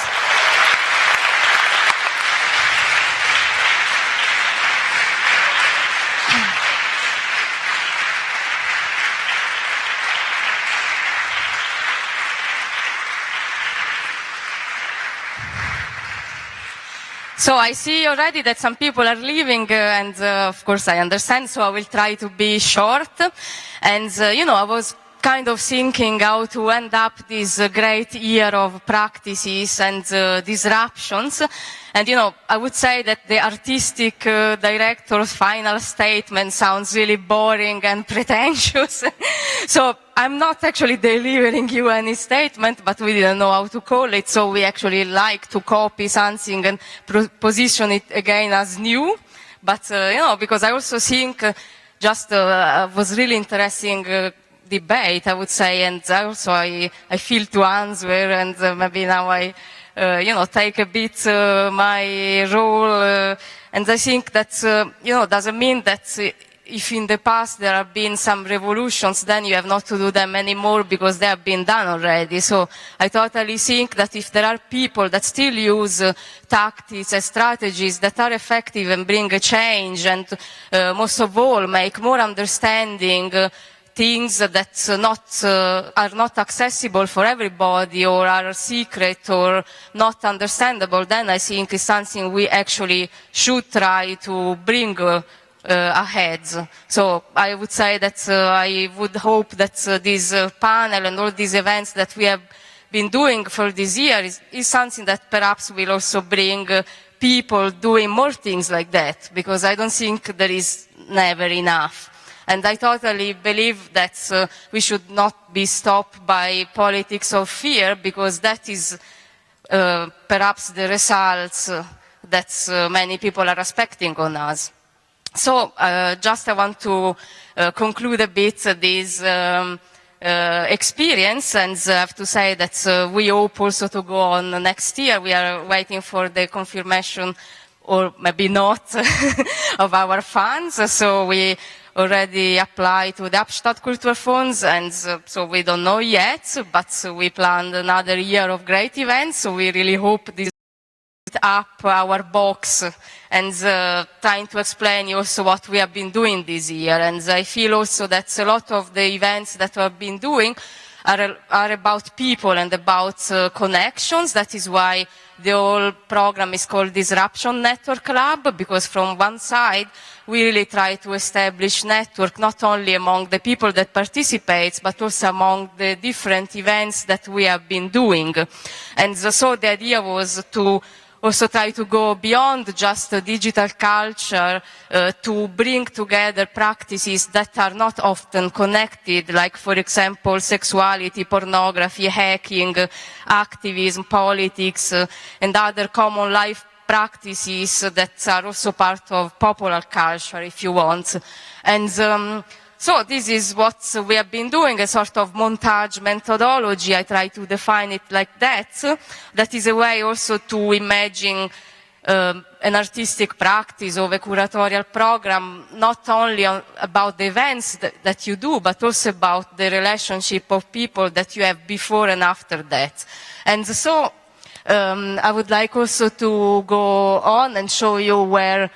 So I see already that some people are leaving, and of course I understand, so I will try to be short. And, I was kind of thinking how to end up this great year of practices and disruptions. And, I would say that the artistic director's final statement sounds really boring and pretentious. So I'm not actually delivering you any statement, but we didn't know how to call it. So we actually like to copy something and position it again as new. But, because I also think was really interesting debate, I would say, and also I feel to answer, and maybe now I, take a bit my role, and I think that, doesn't mean that if in the past there have been some revolutions, then you have not to do them anymore because they have been done already. So I totally think that if there are people that still use tactics and strategies that are effective and bring a change, and most of all make more understanding things that are not accessible for everybody, or are secret or not understandable, then I think it's something we actually should try to bring ahead. So I would say that I would hope that this panel and all these events that we have been doing for this year is something that perhaps will also bring people doing more things like that, because I don't think there is never enough. And I totally believe that we should not be stopped by politics of fear, because that is perhaps the results that many people are expecting on us. So just I want to conclude a bit this experience, and I have to say that we hope also to go on next year. We are waiting for the confirmation, or maybe not, of our funds. So we already applied to the Stadtkulturfonds, and so we don't know yet, but we planned another year of great events. So we really hope this up our box and trying to explain also what we have been doing this year. And I feel also that a lot of the events that we have been doing are about people and about connections. That is why the whole program is called Disruption Network Lab, because from one side we really try to establish network not only among the people that participate, but also among the different events that we have been doing. And so the idea was to also try to go beyond just digital culture, to bring together practices that are not often connected, like, for example, sexuality, pornography, hacking, activism, politics, and other common life practices that are also part of popular culture, if you want. And so this is what we have been doing, a sort of montage methodology. I try to define it like that. That is a way also to imagine an artistic practice of a curatorial program, not only about the events that you do, but also about the relationship of people that you have before and after that. And so I would like also to go on and show you where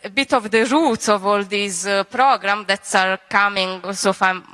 a bit of the roots of all these programs that are coming also from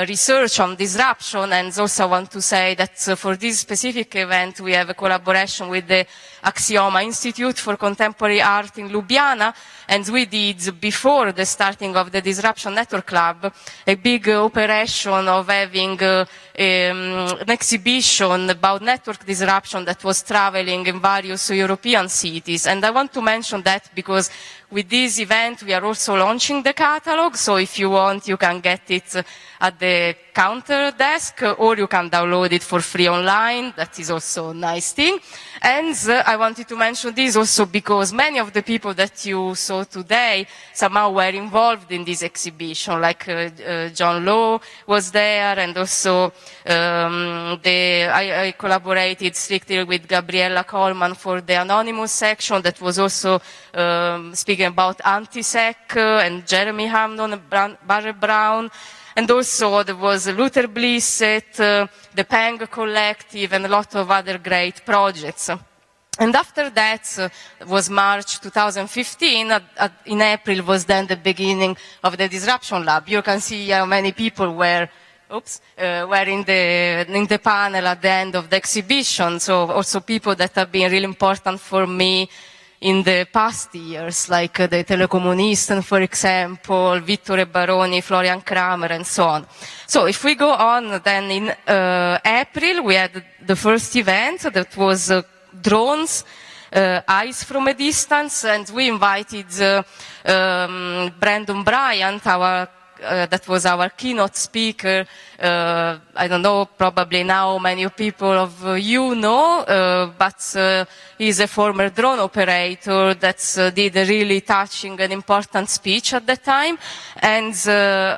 research on disruption. And also I want to say that for this specific event we have a collaboration with the Axioma Institute for Contemporary Art in Ljubljana, and we did, before the starting of the Disruption Network Lab, a big operation of having an exhibition about network disruption that was traveling in various European cities. And I want to mention that because with this event we are also launching the catalog, so if you want you can get it at the counter desk, or you can download it for free online. That is also a nice thing. And I wanted to mention this also because many of the people that you saw today somehow were involved in this exhibition, like John Law was there, and also I collaborated strictly with Gabriella Coleman for the Anonymous section that was also speaking about anti-sec, and Jeremy Hamden and Barrett Brown. And also there was Luther Blissett, the Peng Collective, and a lot of other great projects. And after that was March 2015, in April was then the beginning of the Disruption Lab. You can see how many people were in the panel at the end of the exhibition. So also people that have been really important for me in the past years, like the Telecomunisten, for example, Vittore Baroni, Florian Kramer, and so on. So if we go on, then in April we had the first event that was drones, eyes from a distance, and we invited Brandon Bryant, that was our keynote speaker. I don't know, probably now many people of you know, but he's a former drone operator that did a really touching and important speech at the time. And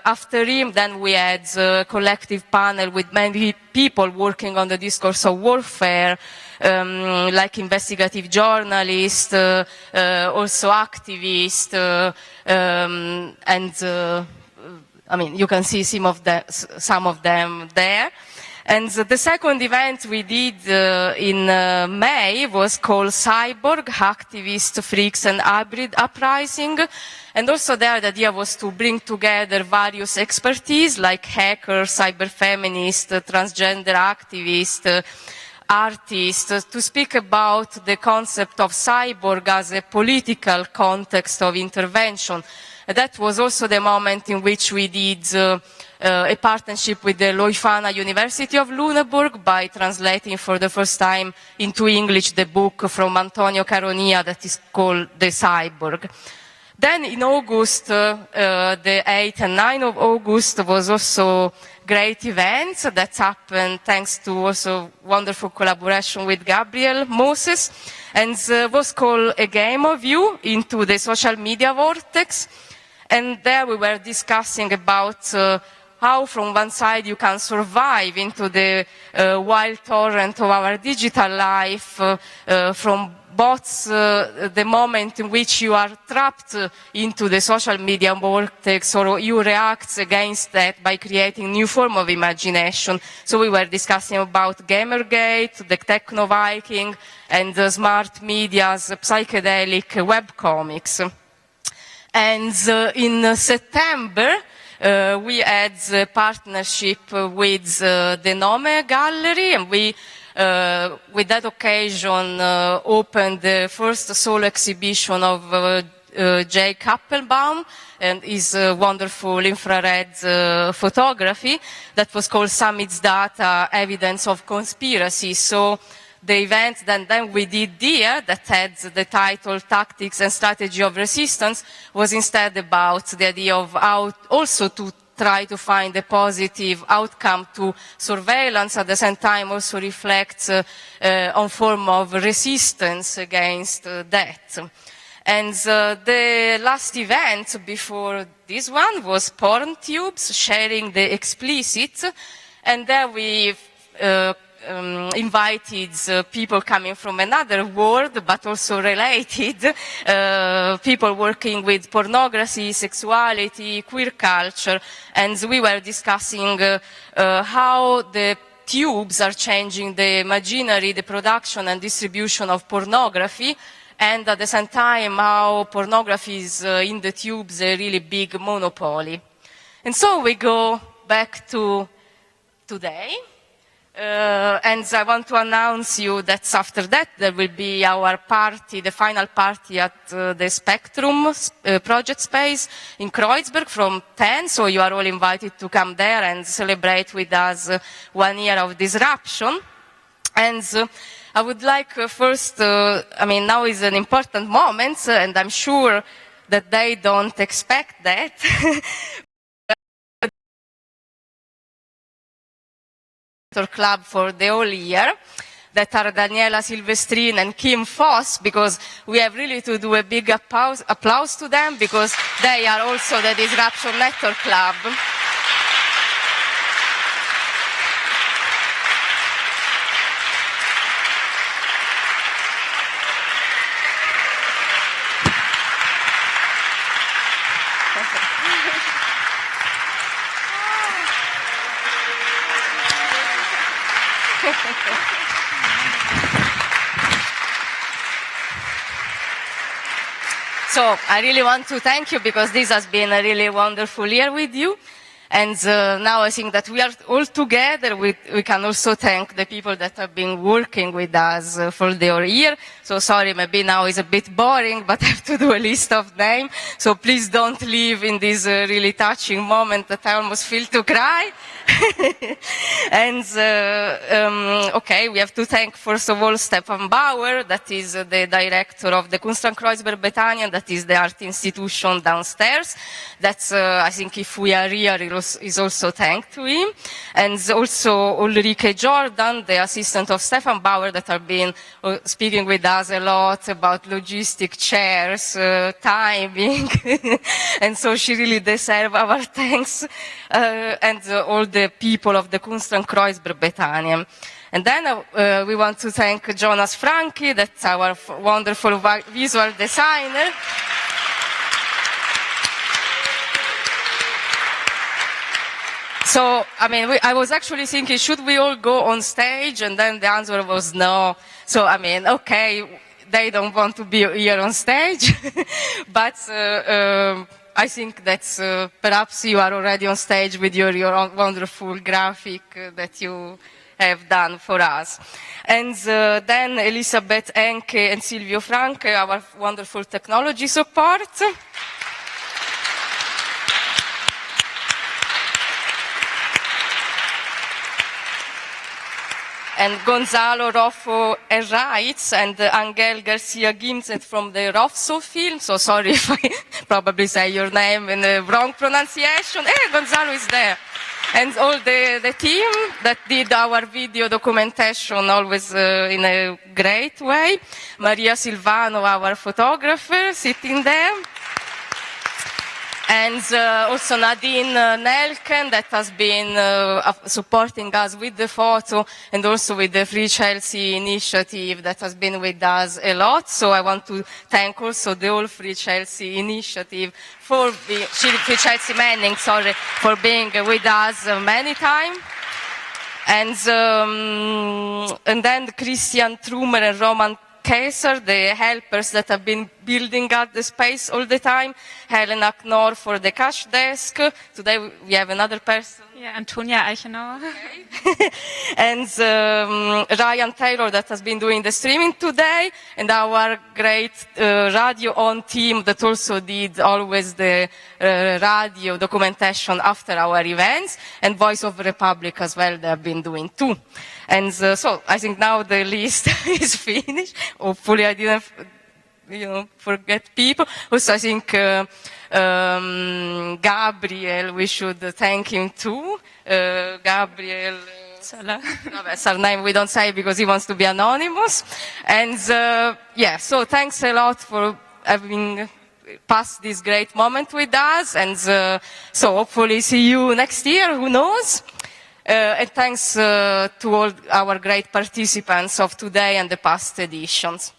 after him, then we had a collective panel with many people working on the discourse of warfare, like investigative journalists, also activists, and I mean, you can see some of them there. And the second event we did in May was called Cyborg, Hacktivist, Freaks and Hybrid Uprising. And also there the idea was to bring together various expertise like hackers, cyberfeminists, transgender activists, artists, to speak about the concept of cyborg as a political context of intervention. That was also the moment in which we did a partnership with the Leuphana University of Lüneburg by translating for the first time into English the book from Antonio Caronia that is called The Cyborg. Then in August, the 8th and 9th of August was also great events that happened thanks to also wonderful collaboration with Gabriel Moses, and was called A Game of You into the social media vortex. And there we were discussing about how from one side you can survive into the wild torrent of our digital life, from both the moment in which you are trapped into the social media vortex, or you react against that by creating new form of imagination. So we were discussing about Gamergate, the Techno Viking, and the smart media's psychedelic webcomics. And in September, we had a partnership with the Nome Gallery, and we, with that occasion, opened the first solo exhibition of Jay Kappelbaum and his wonderful infrared photography that was called Summit's Data, Evidence of Conspiracy. So the event that then we did here, that had the title Tactics and Strategy of Resistance, was instead about the idea of how also to try to find a positive outcome to surveillance, at the same time also reflects on form of resistance against that. And the last event before this one was PornTubes, Sharing the Explicit, and there we invited people coming from another world, but also related, people working with pornography, sexuality, queer culture, and we were discussing how the tubes are changing the imaginary, the production and distribution of pornography, and at the same time how pornography is in the tubes a really big monopoly. And so we go back to today. And I want to announce you that after that there will be our party, the final party at the Spectrum project space in Kreuzberg from 10, so you are all invited to come there and celebrate with us 1 year of disruption. And I would like first, I mean now is an important moment, and I'm sure that they don't expect that. Club for the whole year, that are Daniela Silvestrin and Kim Foss, because we have really to do a big applause to them, because they are also the Disruption Network Club. So I really want to thank you, because this has been a really wonderful year with you. And now I think that we are all together. We can also thank the people that have been working with us for their year. So sorry, maybe now it's a bit boring, but I have to do a list of names. So please don't leave in this really touching moment that I almost feel to cry. And okay, we have to thank first of all Stefan Bauer, that is the director of the Kunstenkreuzberg Bethanien, that is the art institution downstairs. That's I think if we are here, it is also thanks to him. And also Ulrike Jordan, the assistant of Stefan Bauer, that have been speaking with us a lot about logistic chairs, timing, and so she really deserves our thanks, and all the people of the Kunstenkreuzberg Bethanien. And then we want to thank Jonas Franke, that's our wonderful visual designer. So, I mean, I was actually thinking, should we all go on stage? And then the answer was no. So, I mean, okay, they don't want to be here on stage. But I think that perhaps you are already on stage with your own wonderful graphic that you have done for us. And then Elisabeth Enke and Silvio Franke, our wonderful technology support. And Gonzalo Roffo Herraitz and Angel Garcia Gimset from the Roffso film. So sorry if I probably say your name in the wrong pronunciation. Hey, Gonzalo is there. And all the team that did our video documentation always in a great way. Maria Silvano, our photographer, sitting there. And also Nadine Nelken, that has been supporting us with the photo, and also with the Free Chelsea initiative that has been with us a lot. So I want to thank also the whole Free Chelsea initiative for Free Chelsea Manning, sorry, for being with us many times. And then Christian Trumer and Roman Kaiser, the helpers that have been building up the space all the time. Helena Knorr for the cash desk. Today we have another person. Yeah, Antonia Eichenauer. Okay. And Ryan Taylor that has been doing the streaming today. And our great radio on team that also did always the radio documentation after our events. And Voice of the Republic as well, they have been doing too. And so I think now the list is finished. Hopefully I didn't, forget people. Also I think Gabriel, we should thank him too. Gabriel surname we don't say because he wants to be anonymous. And so thanks a lot for having passed this great moment with us. And so hopefully see you next year, who knows? And thanks to all our great participants of today and the past editions.